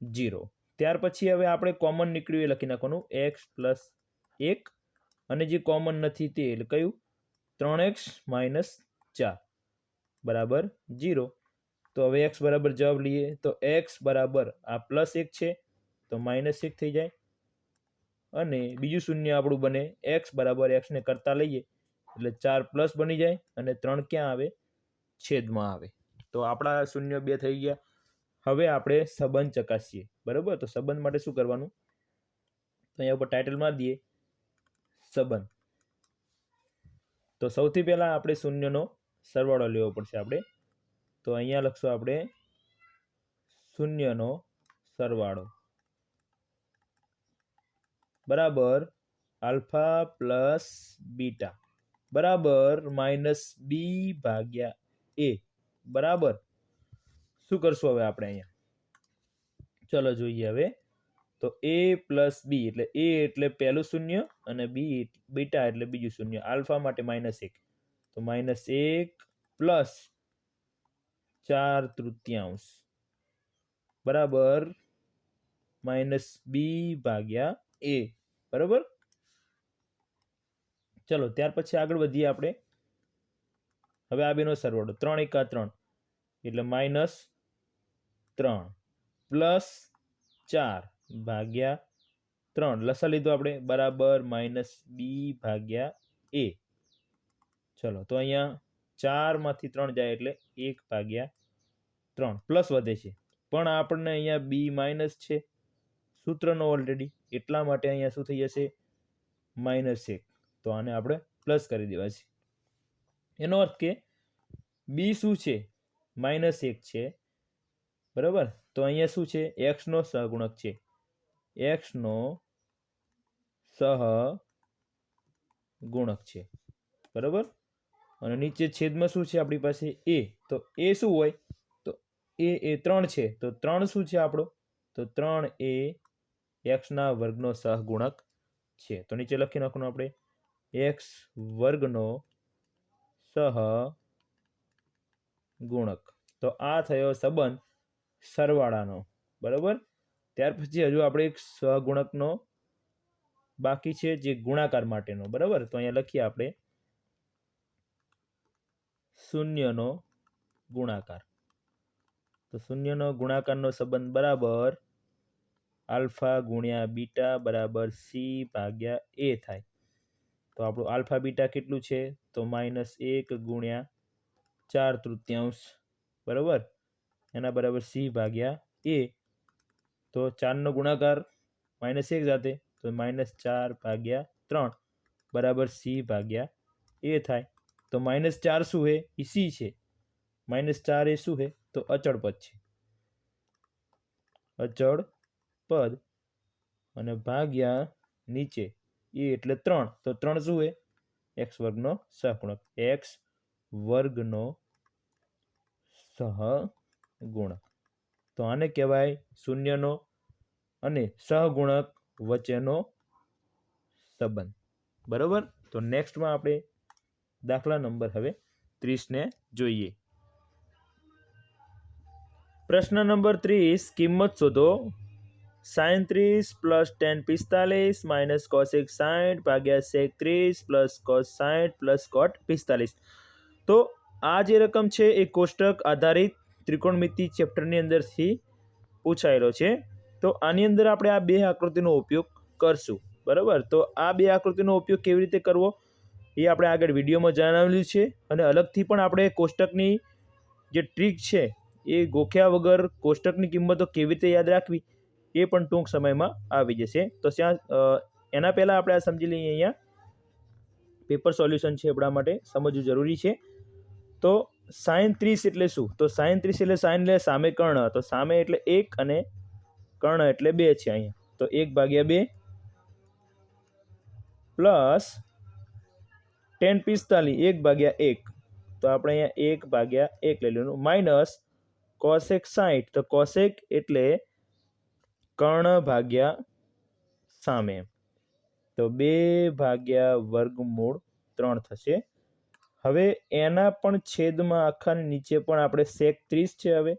0. ત્યાર પછી હવે આપણે કોમન નીકળ્યું એ લખી નાખવાનું x + 1 અને જે કોમન નથી તે એટલે કયું? 3x - 4 બરાબર 0. તો હવે x બરાબર જવાબ લઈએ તો x બરાબર આ +1 છે તો -1 થઈ જાય અને બીજું શૂન્ય આપણું બને x બરાબર xને કરતા લઈએ એટલે 4 પ્લસ બની જાય અને 3 ક્યાં આવે? છેદમાં આવે. તો આપણા શૂન્ય 2 થઈ ગયા. હવે આપણે સંબંધ ચકાસીએ, બરાબર. તો સંબંધ માટે શું કરવાનું? તો અહીંયા ઉપર ટાઇટલ મારી દઈએ સંબંધ. તો સૌથી પહેલા આપણે શૂન્યનો સરવાળો લેવો પડશે આપણે. તો અહીંયા લખશું આપણે શૂન્યનો સરવાળો બરાબર આલ્ફા પ્લસ બીટા બરાબર -b/a બરાબર. શું કરશું હવે આપણે અહીંયા? ચલો જોઈએ હવે. તો a + b એટલે a એટલે પહેલું શૂન્ય અને બીટા એટલે બીજું શૂન્ય. આલ્ફા માટે -1 તો -1 પ્લસ 4/3 બરાબર -b/a બરાબર. ચલો ત્યાર પછી આગળ વધીએ આપણે. હવે આ બેનો સરવાળો 3 × 3 એટલે -3 પ્લસ 4/3 લસા લીધો આપણે બરાબર -b/a. ચલો તો અહીંયા 4 માંથી 3 જાય એટલે 1/3 પ્લસ વધે છે પણ આપણને અહીંયા b માઇનસ છે સૂત્રનો ઓલરેડી, એટલા માટે અહીંયા શું થઈ જશે? -1. તો આને આપણે પ્લસ કરી દેવા છે. એનો અર્થ કે b શું છે? -1 છે બરાબર. તો અહીંયા શું છે? એક્સનો સહગુણક છે, એક્સનો સહગુણક છે, બરાબર. અને નીચે છેદમાં શું છે આપણી પાસે? એ. તો એ શું હોય? તો એ 3 છે. તો 3 શું છે આપણો? તો 3 એ એક્સના વર્ગનો સહગુણક છે. તો નીચે લખી નાખવાનું આપણે એક્સ વર્ગનો સહગુણક. તો આ થયો સંબંધ સરવાળાનો, બરાબર. ત્યાર પછી હજુ આપણે એક સહગુણકનો બાકી છે, જે ગુણાકાર માટેનો, બરાબર. તો અહીંયા લખીએ આપણે શૂન્યનો ગુણાકાર. તો શૂન્યનો ગુણાકારનો સંબંધ બરાબર આલ્ફા ગુણ્યા બીટા બરાબર સી ભાગ્યા એ થાય. તો આપણું આલ્ફા બીટા કેટલું છે? તો -1 ગુણ્યા 4/3, બરાબર, એના બરાબર સી ભાગ્યા એ. તો 4નો ગુણાકાર -1 સાથે, તો -4/3 બરાબર સી ભાગ્યા એ થાય. તો -4 શું છે? એ સી છે. -4 એ શું છે? તો અચળ પદ છે, અચળ પદ. અને ભાગ્યા નીચે એ એટલે 3. તો 3 શું છે? એક્સ વર્ગનો સહગુણક, એક્સ વર્ગનો સહગુણક. તો આને કહેવાય શૂન્યનો અને સહગુણક વચ્ચેનો સંબંધ, બરાબર. તો નેક્સ્ટમાં આપણે દાખલા નંબર હવે 30 ને જોઈએ. પ્રશ્ન નંબર 30, કિંમત શોધો. sin 30 plus tan 45 minus cosec 60 ભાગ્યા sec 30 plus cos 60 plus cot 45. તો આ જે રકમ છે એ કોષ્ટક આધારિત ત્રિકોણમિતિ ચેપ્ટરની અંદરથી પૂછાયેલો છે. તો આની અંદર આપણે આ બે આકૃતિનો ઉપયોગ કરશું, બરાબર. તો આ બે આકૃતિનો ઉપયોગ કેવી રીતે કરવો એ આપણે આગળ વિડીયોમાં જણાવેલું છે. અને અલગથી પણ આપણે કોષ્ટકની જે ટ્રીક છે એ ગોખ્યા વગર કોષ્ટકની કિંમતો કેવી રીતે યાદ રાખવી એ પણ ટૂંક સમયમાં આવી જશે. તો એના પહેલાં આપણે આ સમજી લઈએ. અહીંયા પેપર સોલ્યુશન છે, આપણા માટે સમજવું જરૂરી છે. તો sin 30 એટલે શું? તો sin 30 એટલે sin એટલે સામે કર્ણ. તો સામે એટલે 1 અને કર્ણ એટલે 2 છે અહીંયા. તો 1/2 પ્લસ tan 45 1/1. તો આપણે અહીંયા 1/1 લઈ લેવાનું. Minus cosec 60. તો cosec એટલે કર્ણ ભાગ્યા સામે. તો 2/√3 થશે. હવે એના પણ છેદમાં આખાની નીચે પણ આપણે sec 30 છે, હવે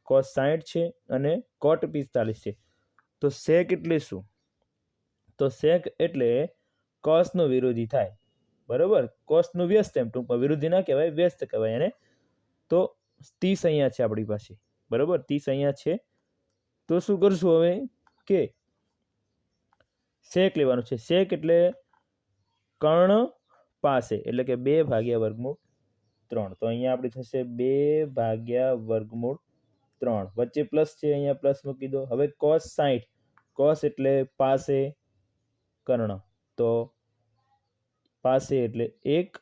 cos 60 છે અને cot 45 છે. તો sec એટલે શું? તો sec એટલે cosનો વિરોધી થાય, બરાબર. cosનું વ્યસ્ત, એમ ટૂંકમાં વિરોધી ના કહેવાય, વ્યસ્ત કહેવાય એને. તો 30 અહીંયા છે આપણી પાસે, બરાબર. 30 અહીંયા છે. તો શું કરશું હવે કે sec લેવાનું છે. sec એટલે કર્ણ પાસે, એટલે કે 2/√3. તો અહીંયા આપણી થશે 2/√3. વચ્ચે પ્લસ છે, અહીંયા પ્લસ મૂકી દો. હવે cos 60, cos એટલે પાસે કર્ણ. તો પાસે એટલે 1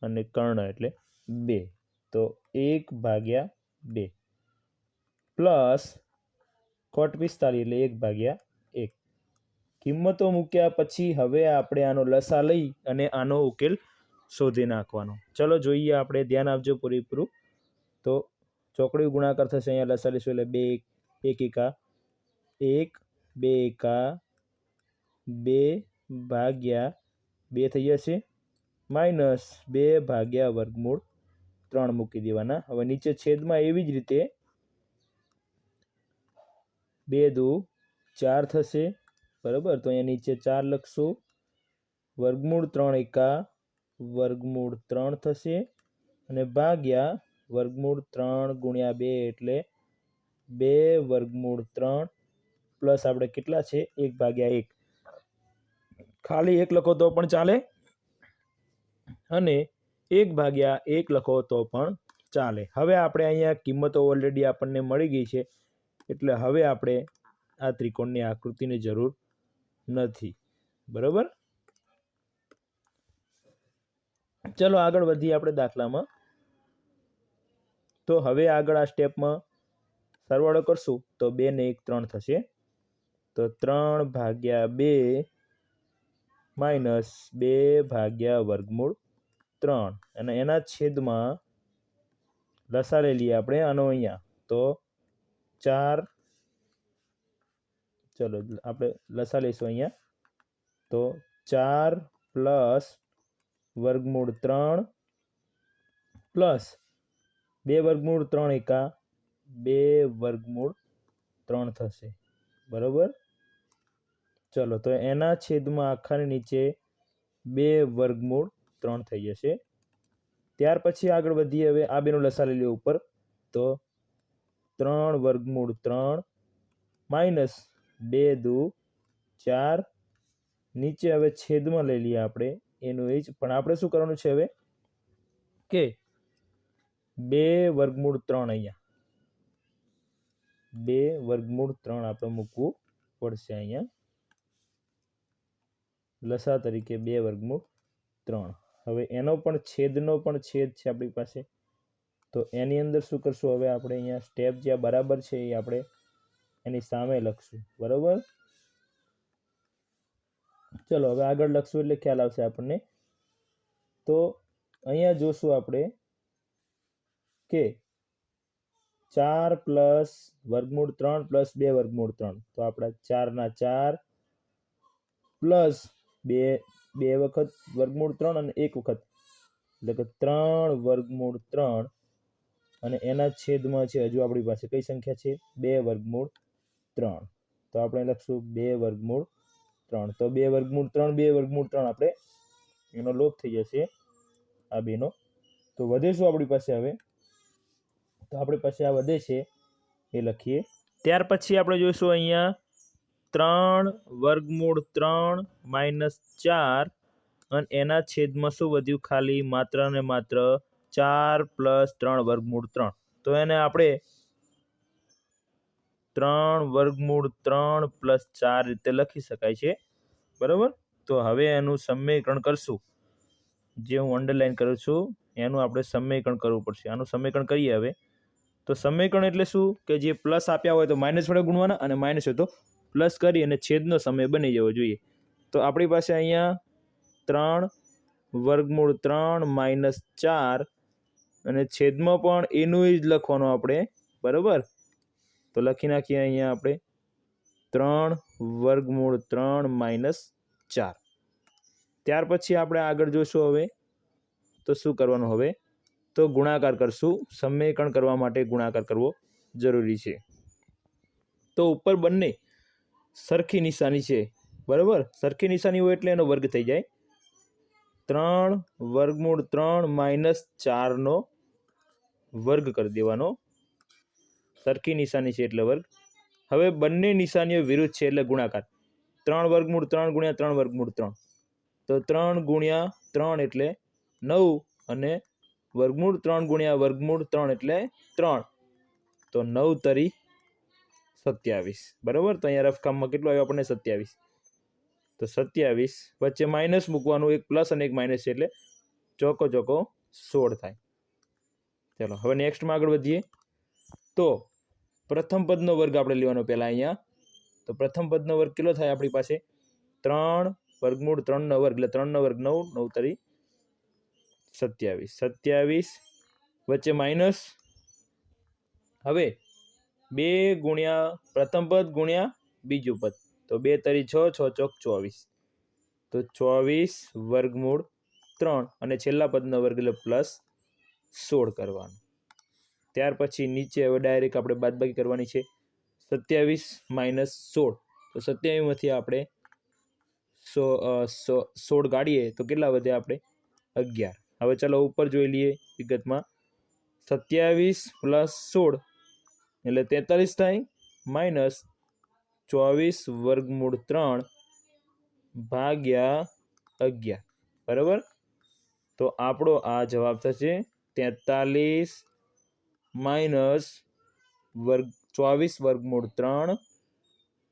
અને કર્ણ એટલે 2. તો 1/2 પ્લસ cot 45 એટલે 1/1. કિંમતો મૂક્યા પછી હવે આપણે આનો લસા લઈ અને આનો ઉકેલ શોધી નાખવાનો. ચલો જોઈએ આપણે, ધ્યાન આપજો પૂરેપૂરું. તો ચોકડી ગુણાકાર થશે, અહીંયા લસા લઈશું એટલે 2 1 એકા 1 2 એકા 2/2 થઈ જશે. માઇનસ 2/√3 મૂકી દેવાના. હવે નીચે છેદમાં એવી જ રીતે 2 દુ 4 થશે, બરાબર. તો અહીંયા નીચે 4 લખશું. √3 એકા √3 થશે અને ભાગ્યા √3 ગુણ્યા 2 એટલે 2√3 પ્લસ આપણે કેટલા છે 1/1. ખાલી 1 લખો તો પણ ચાલે અને 1/1 લખો તો પણ ચાલે. હવે આપણે અહીંયા કિંમતો ઓલરેડી આપણને મળી ગઈ છે, એટલે હવે આપણે આ ત્રિકોણની આકૃતિની જરૂર નથી, બરાબર. ચલો આગળ વધીએ આપણે દાખલામાં. તો હવે આગળ આ સ્ટેપમાં સરવાળો કરશું તો 2 ને 1 3 થશે, તો 3 ભાગ્યા 2 માઇનસ 2 ભાગ્યા વર્ગમૂળ 3 અને એના છેદમાં લસા લઈ લઈએ આપણે આનો અહીંયા, તો 4, ચલો આપણે લસા લઈશું અહીંયા, તો 4 પ્લસ વર્ગમૂળ 3 પ્લસ 2 વર્ગમૂળ 3 એકા 2 વર્ગમૂળ 3 થશે, બરાબર। ચલો તો એના છેદમાં આખાની નીચે 2 વર્ગમૂળ 3 થઈ જશે। ત્યાર પછી આગળ વધીએ, હવે આ બેનો લસા લઈ લો ઉપર, તો 3 વર્ગમૂળ 3 માઇનસ 2 દુ 4, નીચે હવે છેદમાં લઈ લઈએ આપણે એનું એ જ, પણ આપણે શું કરવાનું છે હવે કે 2 વર્ગમૂળ 3 અહીંયા 2 વર્ગમૂળ 3 આપણે મૂકવું પડશે અહીંયા લસા તરીકે 2 વર્ગમૂળ 3। હવે એનો પણ છેદનો પણ છેદ છે આપણી પાસે, તો એની અંદર શું કરશું હવે આપણે અહીંયા સ્ટેપ જ્યાં બરાબર છે એ આપણે એની સામે લખશું, બરાબર। ચલો હવે આગળ લખશું એટલે ખ્યાલ આવશે આપણને। તો અહીંયા જોશું આપણે કે 4 પ્લસ વર્ગમૂળ 3 પ્લસ 2 વર્ગમૂળ 3, તો આપણા 4 ના 4 પ્લસ 2 વખત વર્ગમૂળ 3 અને 1 વખત, એટલે કે 3 વર્ગમૂળ 3 અને એના છેદમાં છે હજુ આપણી પાસે કઈ સંખ્યા છે 2 વર્ગમૂળ 3, તો આપણે લખશું 2 વર્ગમૂળ 3, તો 2 વર્ગમૂળ 3 2 વર્ગમૂળ 3 આપણે એનો લોપ થઈ જશે આ બેનો। તો વધે શું આપણી પાસે હવે, તો આપણી પાસે આ વધે છે એ લખીએ। ત્યાર પછી આપણે જોઈશું અહીંયા 3 વર્ગમૂળ 3 માઇનસ 4 અને એના છેદમાં શું વધ્યું, ખાલી માત્ર ને માત્ર 4 પ્લસ 3 વર્ગમૂળ 3, તો એને આપણે 3 વર્ગમૂળ 3 પ્લસ 4 રીતે લખી શકાય છે, બરાબર। તો હવે એનું સમીકરણ કરશું, જે હું અંડરલાઈન કરું છું એનું આપણે સમીકરણ કરવું પડશે। આનું સમીકરણ કરીએ હવે, તો સમીકરણ એટલે શું કે જે પ્લસ આપ્યા હોય તો માઇનસ વડે ગુણવાના અને માઇનસ હોય તો પ્લસ કરી અને છેદનો સમય બની જવો જોઈએ। તો આપણી પાસે અહીંયા 3 વર્ગમૂળ 3 માઇનસ 4 અને છેદમાં પણ એનું જ લખવાનું આપણે, બરાબર। તો લખી નાખીએ અહીંયા આપણે 3 વર્ગમૂળ 3 માઇનસ 4। ત્યાર પછી આપણે આગળ જોશું હવે તો શું કરવાનું, હવે તો ગુણાકાર કરશું, સમીકરણ કરવા માટે ગુણાકાર કરવો જરૂરી છે। તો ઉપર બંને સરખી નિશાની છે, બરાબર, સરખી નિશાની હોય એટલે એનો વર્ગ થઈ જાય। 3 વર્ગમૂળ 3 માઇનસ 4નો વર્ગ કરી દેવાનો, સરખી નિશાની છે એટલે વર્ગ। હવે બંને નિશાનીઓ વિરુદ્ધ છે એટલે ગુણાકાર, 3 વર્ગમૂળ 3 ગુણ્યા 3 વર્ગમૂળ 3, તો 3 ગુણ્યા 3 એટલે 9 અને વર્ગમૂળ 3 ગુણ્યા વર્ગમૂળ 3 એટલે 3, તો 9 તરી 27, બરાબર। તો અહીંયા રફકામમાં કેટલું આવ્યું આપણને 27, તો 27 વચ્ચે માઇનસ મૂકવાનું, એક પ્લસ અને એક માઇનસ છે એટલે ચોકો ચોકો 16 થાય। ચલો હવે નેક્સ્ટમાં આગળ વધીએ, તો પ્રથમ પદનો વર્ગ આપણે લેવાનો પહેલાં અહીંયા, તો પ્રથમ પદનો વર્ગ કેટલો થાય આપણી પાસે 3 વર્ગમૂળ 3નો વર્ગ એટલે 3નો વર્ગ 9, 9 તરી 27, 27 વચ્ચે માઇનસ, હવે 2 ગુણ્યા પ્રથમ પદ ગુણ્યા બીજું પદ, તો 2 તરી 6, 6 ચોક 24, તો 24 વર્ગમૂળ 3 અને છેલ્લા પદનો વર્ગ એટલે પ્લસ 16 કરવાનું। ત્યાર પછી નીચે હવે ડાયરેક્ટ આપણે બાદબાકી કરવાની છે, 27 માઇનસ 16, તો 27માંથી આપણે 16 કાઢીએ તો કેટલા વધે આપણે 11। હવે ચાલો ઉપર જોઈ લઈએ વિગતમાં, 27 પ્લસ 16 એટલે 43 થાય, માઇનસ 24 વર્ગમૂળ 3 ભાગ્યા 11, બરાબર। તો આપણો આ જવાબ થશે 43 માઇનસ 24 વર્ગમૂળ 3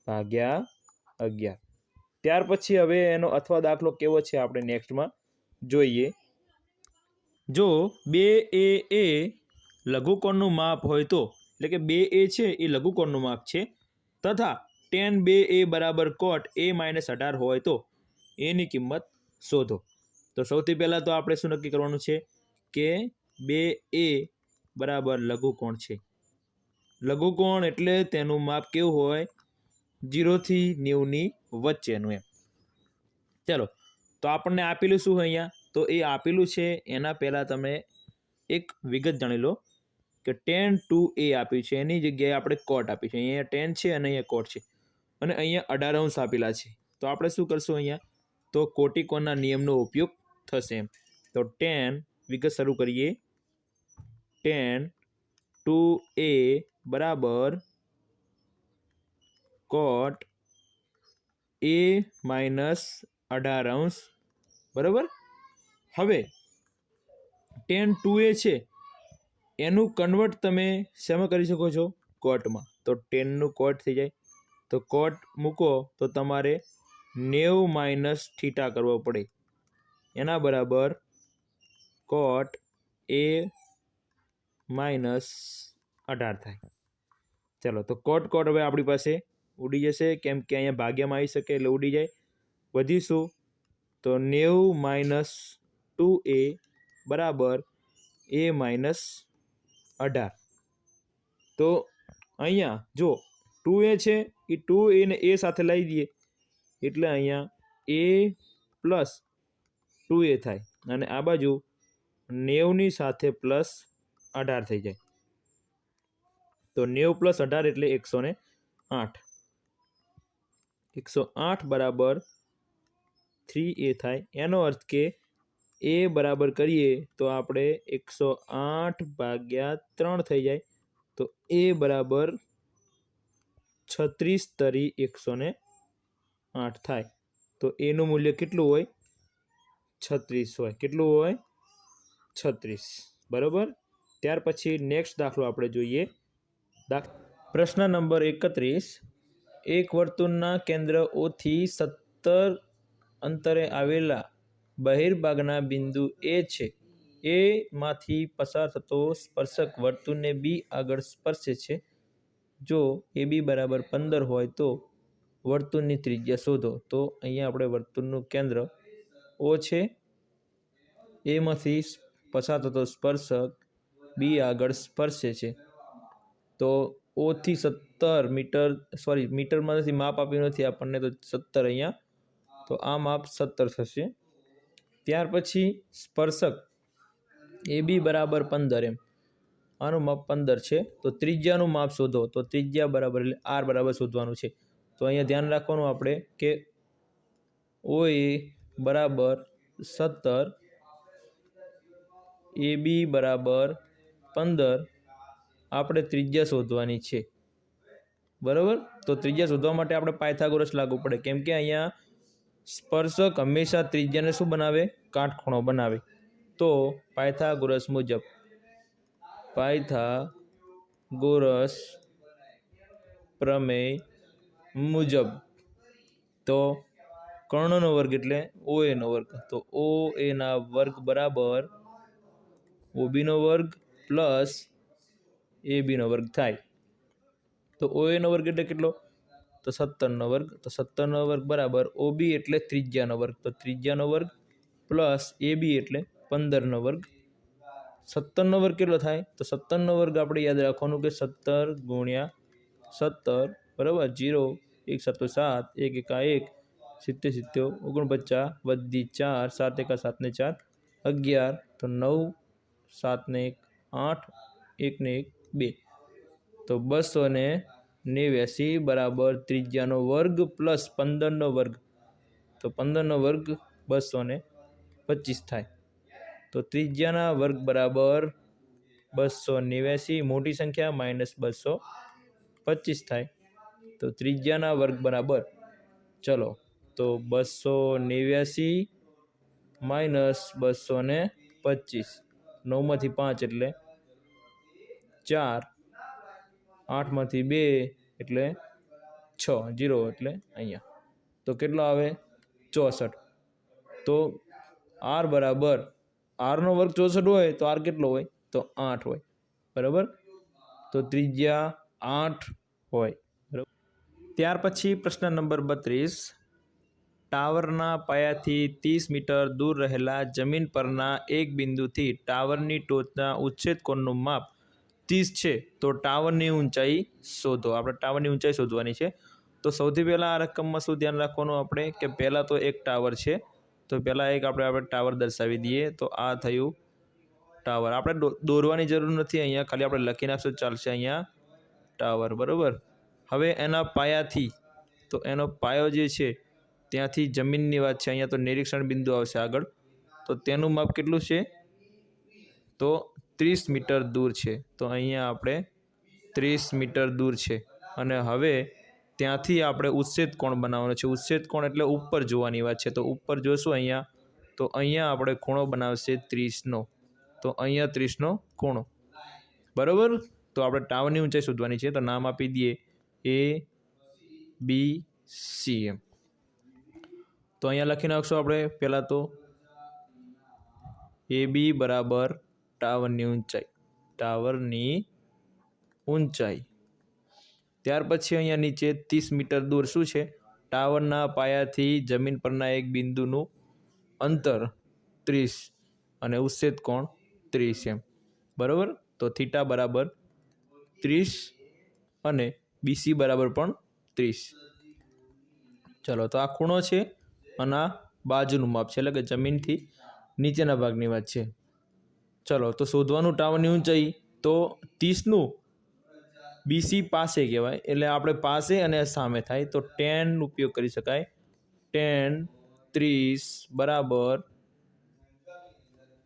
ભાગ્યા 11। ત્યાર પછી હવે એનો અથવા દાખલો કેવો છે આપણે નેક્સ્ટમાં જોઈએ। જો 2 એ લઘુકોણનું માપ હોય તો એટલે કે 2a છે એ લઘુકોણનું માપ છે તથા tan 2a બરાબર cot a માઇનસ 18 હોય તો એની કિંમત શોધો. તો સૌથી પહેલાં તો આપણે શું નક્કી કરવાનું છે કે 2a બરાબર લઘુકોણ છે. લઘુકોણ એટલે તેનું માપ કેવું હોય 0 થી 90ની વચ્ચેનું એમ. ચાલો તો આપણને આપેલું શું હોય અહીંયા તો એ આપેલું છે એના પહેલાં તમે એક વિગત જાણી લો કે tan 2a આપ્યું છે એની જગ્યાએ આપણે cot આપ્યું છે. અહીંયા tan છે અને અહીંયા cot છે અને અહીંયા 18 અંશ આપેલા છે. તો આપણે શું કરશું અહીંયા તો કોટિકોણના નિયમનો ઉપયોગ થશે એમ. તો tan વિગત શરૂ કરીએ. tan 2a બરાબર cot a માઇનસ 18 અંશ બરાબર. હવે tan 2a છે એનું કન્વર્ટ તમે શેમાં કરી શકો છો કોટમાં. તો 10 નું કોટ થઈ જાય તો કોટ મૂકો તો તમારે 90 માઇનસ થીટા કરવો પડે એના બરાબર કોટ a માઇનસ 18 થાય. ચાલો તો કોટ કોટ હવે આપણી પાસે ઉડી જશે કેમ કે અહીંયા ભાગ્યમાં આવી શકે એટલે ઉડી જાય. વધીશું તો 90 માઇનસ 2a બરાબર a માઇનસ 18. તો અહીંયા જો 2a છે એ 2a ને a સાથે લઈ દઈએ એટલે અહીંયા a પ્લસ 2a થાય અને આ બાજુ 90ની સાથે પ્લસ 18 થઈ જાય. તો 90 પ્લસ 18 એટલે 108. 108 બરાબર 3a થાય. એનો અર્થ કે a બરાબર કરીએ તો આપણે 108 ભાગ્યા 3 થઈ જાય તો a બરાબર 36 તરી 108 થાય. તો એનું મૂલ્ય કેટલું હોય 36 હોય. કેટલું હોય 36 બરાબર. ત્યાર પછી નેક્સ્ટ દાખલો આપણે જોઈએ. પ્રશ્ન નંબર 31. એક વર્તુળના કેન્દ્ર O થી 17 અંતરે આવેલા બહિર્ભાગના બિંદુ A છે. A માંથી પસાર થતો સ્પર્શક વર્તુળને B આગળ સ્પર્શે છે. જો AB બરાબર 15 હોય તો વર્તુળની ત્રિજ્યા શોધો. તો અહીંયા આપણે વર્તુળનું કેન્દ્ર O છે. A માંથી પસાર થતો સ્પર્શક B આગળ સ્પર્શે છે. તો O થી 17 મીટર મીટરમાં નથી માપ આપ્યું નથી આપણને તો 17 અહીંયા તો આ માપ 17 થશે. ત્યાર પછી સ્પર્શક AB બરાબર 15 એમ આનું માપ 15 છે. તો ત્રિજ્યાનું માપ શોધો. તો ત્રિજ્યા બરાબર એટલે R બરાબર શોધવાનું છે. તો અહીંયા ધ્યાન રાખવાનું આપણે કે OA બરાબર 17 AB બરાબર 15 આપણે ત્રિજ્યા શોધવાની છે બરાબર. તો ત્રિજ્યા શોધવા માટે આપણે પાયથાગોરસ લાગુ પડે કેમ કે અહીંયા સ્પર્શક હંમેશા ત્રિજ્યાને શું બનાવે કાટખૂણો બનાવે. તો પાયથાગોરસ પ્રમેય મુજબ તો કર્ણનો વર્ગ એટલે OA નો વર્ગ. તો OA ના વર્ગ બરાબર OB નો વર્ગ પ્લસ AB નો વર્ગ થાય. તો OA નો વર્ગ એટલે કેટલો તો 17 નો વર્ગ. તો 17 નો વર્ગ બરાબર OB એટલે ત્રિજ્યાનો વર્ગ. તો ત્રિજ્યાનો વર્ગ પ્લસ AB એટલે 15 નો વર્ગ. 17 નો વર્ગ કેટલો થાય તો 17 નો વર્ગ આપણે યાદ રાખવાનું કે 17 ગુણ્યા 17 બરાબર 0 1 7 7 1 1 1 70 70 49 વધી 4 7 1 7 ને 4 11 તો 9 7 ને 1 8 1 ને 1 2 તો 289 બરાબર ત્રિજ્યાનો વર્ગ પ્લસ 15 નો વર્ગ. તો 15 નો વર્ગ 225 થાય. તો ત્રિજ્યાના વર્ગ બરાબર 289 મોટી સંખ્યા માઇનસ 225 થાય. તો ત્રિજ્યાના વર્ગ બરાબર ચલો તો 289 માઇનસ 225 9માંથી 5 એટલે 4 8માંથી 2 એટલે 6 0 એટલે અહીંયા તો કેટલો આવે 64. તો R બરાબર R નો વર્ગ 64 હોય તો R કેટલો હોય તો 8 હોય બરાબર. તો ત્રિજ્યા 8 હોય, બરાબર। ત્યાર પછી પ્રશ્ન નંબર 32, ટાવરના પાયાથી 30 મીટર દૂર રહેલા જમીન પરના એક બિંદુથી ટાવરની ટોચના ઉચ્છેદ કોણનું માપ 30 છે, તો ટાવરની ઊંચાઈ શોધો। આપણે ટાવરની ઊંચાઈ શોધવાની છે। તો સૌથી પહેલાં આ રકમમાં શું ધ્યાન રાખવાનું આપણે કે પહેલાં તો એક ટાવર છે, તો પહેલાં એક આપણે ટાવર દર્શાવી દઈએ। તો આ થયું ટાવર, આપણે દોરવાની જરૂર નથી અહીંયા, ખાલી આપણે લખી નાખશું ચાલશે અહીંયા ટાવર, બરાબર। હવે એના પાયાથી, તો એનો પાયો જે છે ત્યાંથી જમીનની વાત છે, અહીંયા તો નિરીક્ષણ બિંદુ આવશે આગળ, તો તેનું માપ કેટલું છે તો 30 મીટર દૂર છે। તો અહીંયા આપણે 30 મીટર દૂર છે અને હવે ત્યાંથી આપણે ઉચ્છેદ કોણ બનાવવાનો છે। ઉચ્છેદ કોણ એટલે ઉપર જોવાની વાત છે, તો ઉપર જોશું અહીંયા, તો અહીંયા આપણે ખૂણો બનાવશે 30નો, તો અહીંયા 30નો ખૂણો, બરાબર। તો આપણે ટાવરની ઊંચાઈ શોધવાની છે, તો નામ આપી દઈએ ABC એમ। તો અહીંયા લખી નાખશું આપણે પહેલાં તો AB બરાબર ટાવરની ઊંચાઈ, ટાવરની ઊંચાઈ। ત્યાર પછી અહીંયા નીચે 30 મીટર દૂર શું છે, ટાવરના પાયાથી જમીન પરના એક બિંદુનું અંતર 30 અને ઉચ્છેદ કોણ 30 એમ, બરાબર। તો થીટા બરાબર 30 અને BC બરાબર પણ 30। ચલો, તો આ ખૂણો છે અને આ બાજુનું માપ છે, એટલે કે જમીનથી નીચેના ભાગની વાત છે। ચલો, તો શોધવાનું ટાવરની ઊંચાઈ, તો 30નું BC પાસે કહેવાય, એટલે આપણે પાસે અને સામે થાય, તો tan ઉપયોગ કરી શકાય। tan 30 બરાબર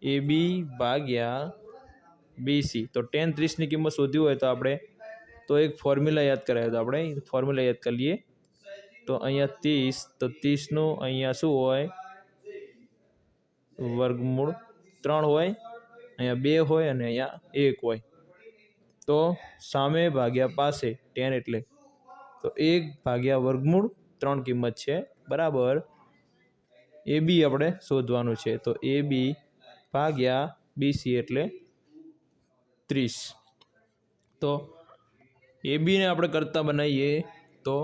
AB ભાગ્યા BC। તો tan 30ની કિંમત શોધવી હોય તો આપણે તો એક ફોર્મ્યુલા યાદ કરાવ્યો, તો આપણે ફોર્મ્યુલા યાદ કરી લઈએ। તો અહીંયા 30, તો 30નું અહીંયા શું હોય, વર્ગમૂળ 3 હોય, અહીંયા 2 હોય અને અહીંયા 1 હોય, તો સામે ભાગ્યા પાસે tan એટલે તો 1 ભાગ્યા વર્ગમૂળ 3 કિંમત છે, બરાબર। AB આપણે શોધવાનું છે, તો AB ભાગ્યા BC એટલે 30। તો ABને આપણે કરતા બનાવીએ તો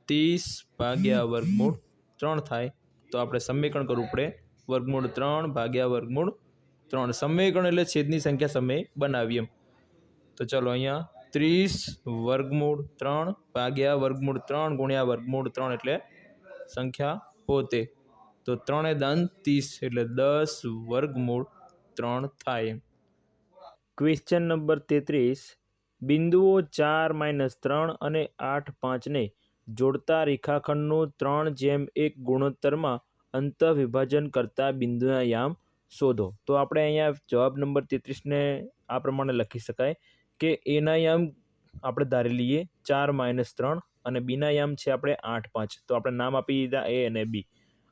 30 ભાગ્યા વર્ગમૂળ 3 થાય, તો આપણે સમીકરણ કરવું પડે વર્ગમૂળ 3 ભાગ્યા વર્ગમૂળ 3, સમીકરણ એટલે છેદની સંખ્યા સમય બનાવીએ એમ। તો ચલો, અહીંયા 30 વર્ગમૂળ 3 ભાગ્યા વર્ગમૂળ 3 ગુણ્યા વર્ગમૂળ 3 એટલે સંખ્યા પોતે, તો 3 × 30 એટલે 10 વર્ગમૂળ 3 થાય। ક્વેશ્ચન નંબર 33, બિંદુઓ 4, -3 અને 8, 5ને જોડતા રેખાખંડનું 3:1 ગુણોત્તરમાં અંતઃવિભાજન કરતા બિંદુના યામ શોધો। તો આપણે અહીંયા જવાબ નંબર 33ને આ પ્રમાણે લખી શકાય કે એના યામ આપણે ધારી લઈએ 4 - 3 અને બીના યામ છે આપણે 8, 5, તો આપણે નામ આપી દીધા A અને B,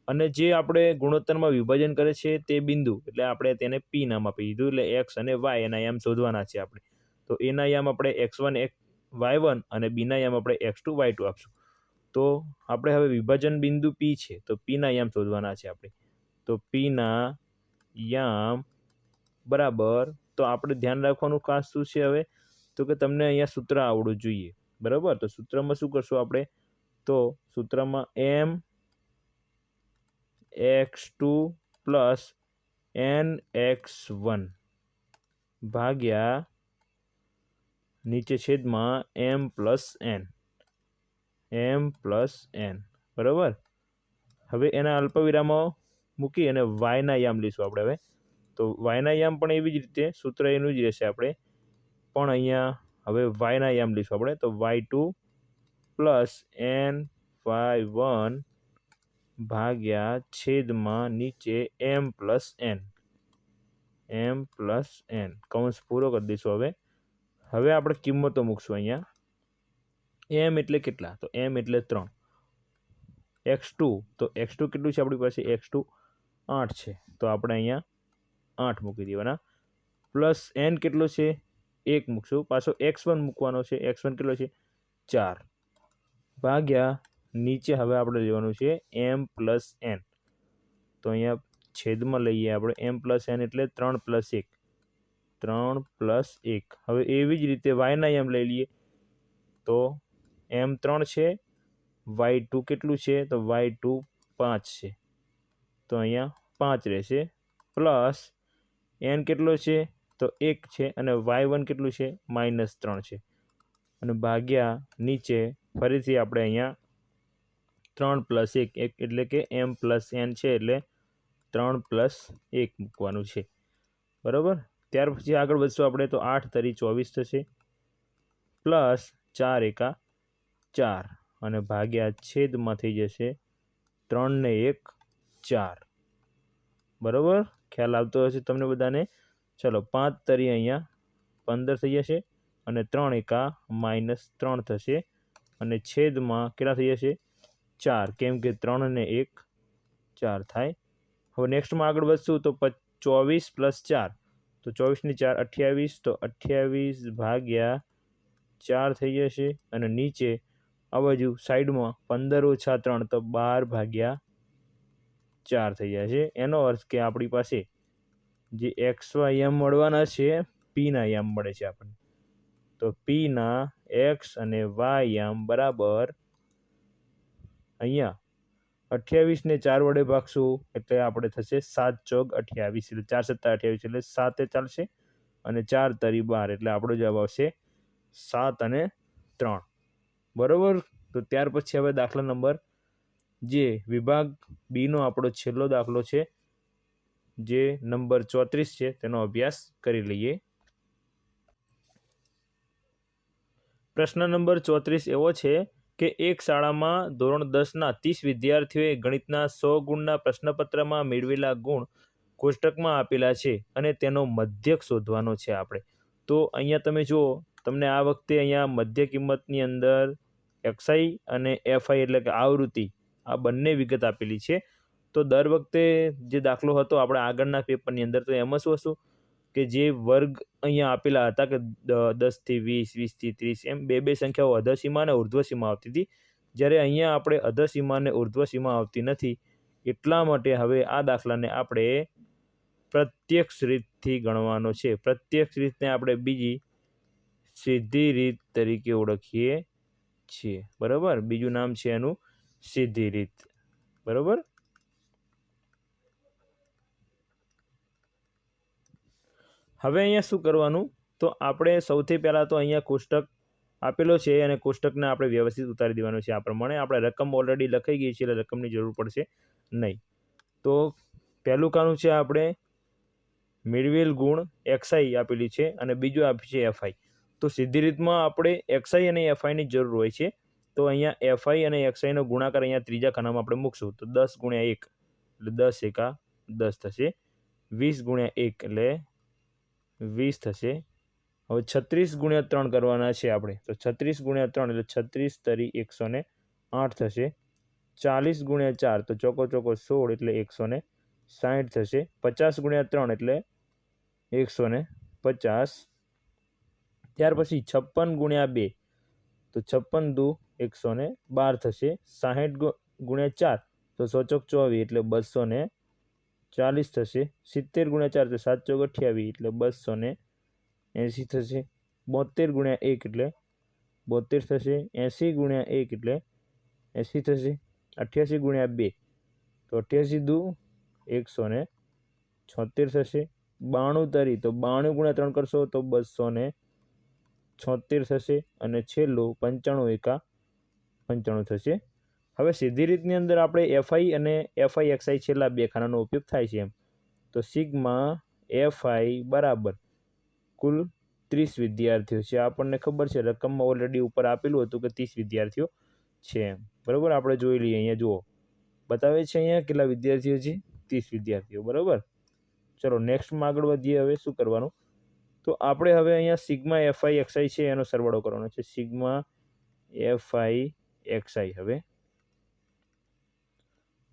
અને જે આપણે ગુણોત્તરમાં વિભાજન કરે છે તે બિંદુ એટલે આપણે તેને P નામ આપી દીધું, એટલે X અને Y એના યામ શોધવાના છે આપણે। તો એના યામ આપણે X1 Y1 અને બીના યામ આપણે X2 Y2 આપશું। તો આપણે હવે વિભાજન બિંદુ P છે, તો Pના યામ શોધવાના છે આપણે, તો Pના યામ બરાબર, તો આપણે ધ્યાન રાખવાનું ખાસ શું છે હવે, તો કે તમને અહીંયા સૂત્ર આવડવું જોઈએ, બરાબર। તો સૂત્રમાં શું કરશું આપણે, તો સૂત્રમાં mx2 + nx1 ભાગ્યા નીચે છેદમાં m + n, બરાબર। હવે એના અલ્પવિરામો મૂકી અને yના યામ લઈશું આપણે હવે, તો yના યામ પણ એવી જ રીતે સૂત્ર એનું જ રહેશે આપણે, પણ અહીંયા હવે yના યામ લઈશું આપણે, તો y2 + ny1 ભાગ્યા છેદમાં નીચે m + n, કૌંસ પૂરો કરી દઈશું। હવે આપણે કિંમતો મૂકશું અહીંયા, m એટલે કેટલા, તો m એટલે 3, x2, તો x2 કેટલું છે આપણી પાસે, x2 8 છે, તો આપણે અહીંયા 8 મૂકી દેવાના, પ્લસ n કેટલો છે 1 મૂકશું, પાછો x1 મૂકવાનો છે, x1 કેટલો છે 4, ભાગ્યા નીચે હવે આપણે લેવાનું છે m + n, તો અહીંયા છેદમાં લઈએ આપણે m + n એટલે 3 + 1, 3 + 1. હવે એવી જ રીતે વાયના એમ લઈ લઈએ તો એમ 3 છે, y2 કેટલું છે તો y2 5 છે, તો અહીંયા 5 રહેશે, પ્લસ n કેટલો છે તો 1 છે, અને y1 કેટલું છે -3 છે, અને ભાગ્યા નીચે ફરીથી આપણે અહીંયા 3 + 1 એટલે કે m + n છે, એટલે 3 + 1 મૂકવાનું છે, બરાબર. ત્યાર પછી આગળ વધશું આપણે તો 8 તરી 24 થશે, પ્લસ 4 એકા 4, અને ભાગ્યા છેદમાં થઈ જશે 3 ને 1 4, બરાબર. ખ્યાલ આવતો હશે તમને બધાને. ચલો 5 તરી અહીંયા 15 થઈ જશે, અને 3 એકા -3 થશે, અને છેદમાં કેટલા થઈ જશે 4, કેમ કે 3 ને 1 4 થાય. હવે નેક્સ્ટમાં આગળ વધશું તો 24 + 4, તો 24 ને 4 28, તો 28 ભાગ્યા 4 થઈ જશે, અને નીચે આ બાજુ સાઈડમાં 15 - 3 તો 12 ભાગ્યા 4 થઈ જાય છે. એનો અર્થ કે આપણી પાસે જે XY મળવાના છે, Pના યામ મળે છે આપણને. તો Pના X અને Y બરાબર અહીંયા 28 ને 4 વડે ભાગશું એટલે આપણે થશે 7 × 28, એટલે 4 × 7 = 28, એટલે 7 ચાલશે, અને 4 તરી 12, એટલે આપણો જવાબ આવશે 7 અને 3, બરાબર. તો ત્યાર પછી હવે દાખલા નંબર જે વિભાગ બીનો આપણો છેલ્લો દાખલો છે, જે નંબર 34 છે, તેનો અભ્યાસ કરી લઈએ. પ્રશ્ન નંબર 34 એવો છે કે એક શાળામાં ધોરણ 10ના 30 વિદ્યાર્થીઓએ ગણિતના 100 ગુણના પ્રશ્નપત્રમાં મેળવેલા ગુણ કોષ્ટકમાં આપેલા છે, અને તેનો મધ્યક શોધવાનો છે આપણે. તો અહીંયા તમે જુઓ, તમને આ વખતે અહીંયા મધ્ય કિંમતની અંદર XI અને FI એટલે કે આવૃત્તિ, આ બંને વિગત આપેલી છે. તો દર વખતે જે દાખલો હતો આપણે આગળના પેપરની અંદર, તો એમાં શું હતું કે જે વર્ગ અહીંયા આપેલા હતા કે 10 થી 20, 20 થી 30, એમ બે સંખ્યાઓ અધસીમા અને ઉર્ધ્વસીમા આવતી હતી, જ્યારે અહીંયા આપણે અધસીમા અને ઉર્ધ્વસીમા આવતી નથી. એટલા માટે હવે આ દાખલાને આપણે પ્રત્યક્ષ રીતથી ગણવાનો છે. પ્રત્યક્ષ રીતને આપણે બીજી સીધી રીત તરીકે ઓળખીએ છીએ, બરાબર. બીજું નામ છે એનું સીધી રીત, બરાબર. હવે અહીંયા શું કરવાનું, તો આપણે સૌથી પહેલાં તો અહીંયા કોષ્ટક આપેલો છે, અને કોષ્ટકને આપણે વ્યવસ્થિત ઉતારી દેવાનું છે. આ પ્રમાણે આપણે રકમ ઓલરેડી લખાઈ ગઈ છે, એટલે રકમની જરૂર પડશે નહીં. તો પહેલું કાનું છે, આપણે મેળવેલ ગુણ XI આપેલી છે, અને બીજું આપી છે FI. તો સીધી રીતમાં આપણે XI અને FIની જરૂર હોય છે. તો અહીંયા FI અને XIનો ગુણાકાર અહીંયા ત્રીજા ખાનામાં આપણે મૂકશું. તો 10 × 1 એટલે 10 એકા 10 થશે, 20 × 1 એટલે 20 થશે. હવે 36 × 3 કરવાના છે આપણે, તો 36 × 3 એટલે 36 તરી 108 થશે, 40 × 4 તો ચોકો 16 એટલે 160 થશે, 50 × 3 એટલે 150. ત્યાર પછી 56 × 2 તો 56 દુ 112 થશે, 60 × 4 તો 124 એટલે 240 થશે, 70 × 4 તો 7 × 28 એટલે 280 થશે, 72 × 1 એટલે 72 થશે, 80 × 1 એટલે 80 થશે, 88 × 2 તો 88 દુ 176 થશે, 92 તરી તો 92 × 3 કરશો તો 276 થશે, અને છેલ્લું 95 એકા 95 થશે. હવે સીધી રીતની અંદર આપણે FI અને FIXI છેલ્લા બે ખાનાનો ઉપયોગ થાય છે એમ. તો સિગ્મા FI બરાબર કુલ 30 વિદ્યાર્થીઓ છે, આપણને ખબર છે, રકમમાં ઓલરેડી ઉપર આપેલું હતું કે 30 વિદ્યાર્થીઓ છે એમ, બરાબર. આપણે જોઈ લઈએ, અહીંયા જુઓ બતાવે છે અહીંયા કેટલા વિદ્યાર્થીઓ છે, 30 વિદ્યાર્થીઓ, બરાબર. ચલો નેક્સ્ટમાં આગળ વધીએ. હવે શું કરવાનું, તો આપણે હવે અહીંયા સિગ્મા FIXI છે એનો સરવાળો કરવાનો છે. Sigma FIXI. હવે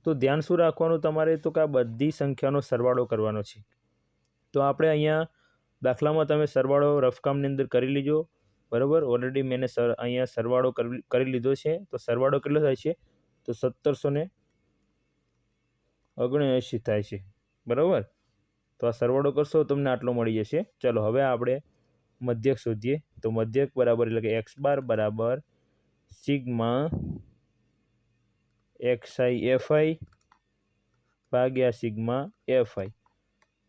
તો ધ્યાન શું રાખવાનું તમારે, તો કે આ બધી સંખ્યાનો સરવાળો કરવાનો છે. તો આપણે અહીંયા દાખલામાં તમે સરવાળો રફકામની અંદર કરી લીજો, બરાબર. ઓલરેડી મેં અહીંયા સરવાળો કરી લીધો છે. તો સરવાળો કેટલો થાય છે, તો 1779 થાય છે, બરાબર. તો આ સરવાળો કરશો તમને આટલો મળી જશે. ચલો હવે આપણે મધ્યક શોધીએ. તો મધ્યક બરાબર એટલે કે એક્સ બાર બરાબર સિગ્મા એક્સઆઈ એફઆઈ ભાગ્યા સિગ્મા એફઆઈ,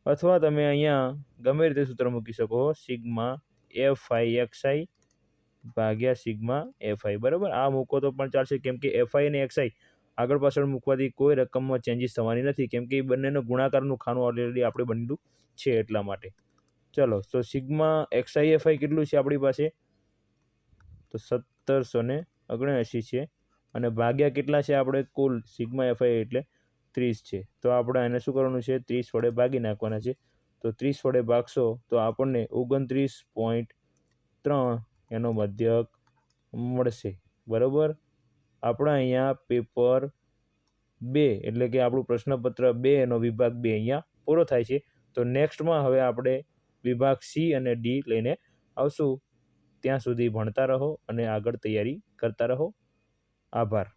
અથવા તમે અહીંયા ગમે રીતે સૂત્ર મૂકી શકો, સિગ્મા એફઆઈ એક્સઆઈ ભાગ્યા સિગ્મા એફઆઈ. બરાબર, આ મૂકો તો પણ ચાલશે, કેમ કે એફઆઈ અને એક્સઆઈ આગળ પાછળ મૂકવાથી કોઈ રકમમાં ચેન્જીસ થવાની નથી, કેમ કે એ બંનેનો ગુણાકારનું ખાનું ઓલરેડી આપણે બનેલું છે એટલા માટે. ચલો, તો સિગ્મા એક્સઆઈ એફઆઈ કેટલું છે આપણી પાસે? તો 1779 છે, અને ભાગ્યા કેટલા છે આપણે કુલ સિગ્મા એફઆઈ એટલે 30 છે. તો આપણે એને શું કરવાનું છે? 30 વડે ભાગી નાખવાના છે. તો 30 વડે ભાગશો તો આપણને 29.3 એનો મધ્યક મળશે. બરાબર, આપણા અહીંયા પેપર 2 એટલે કે આપણું પ્રશ્નપત્ર 2 એનો વિભાગ 2 અહીંયા પૂરો થાય છે. તો નેક્સ્ટમાં હવે આપણે વિભાગ સી અને ડી લઈને આવશું. ત્યાં સુધી ભણતા રહો અને આગળ તૈયારી કરતા રહો. આભાર.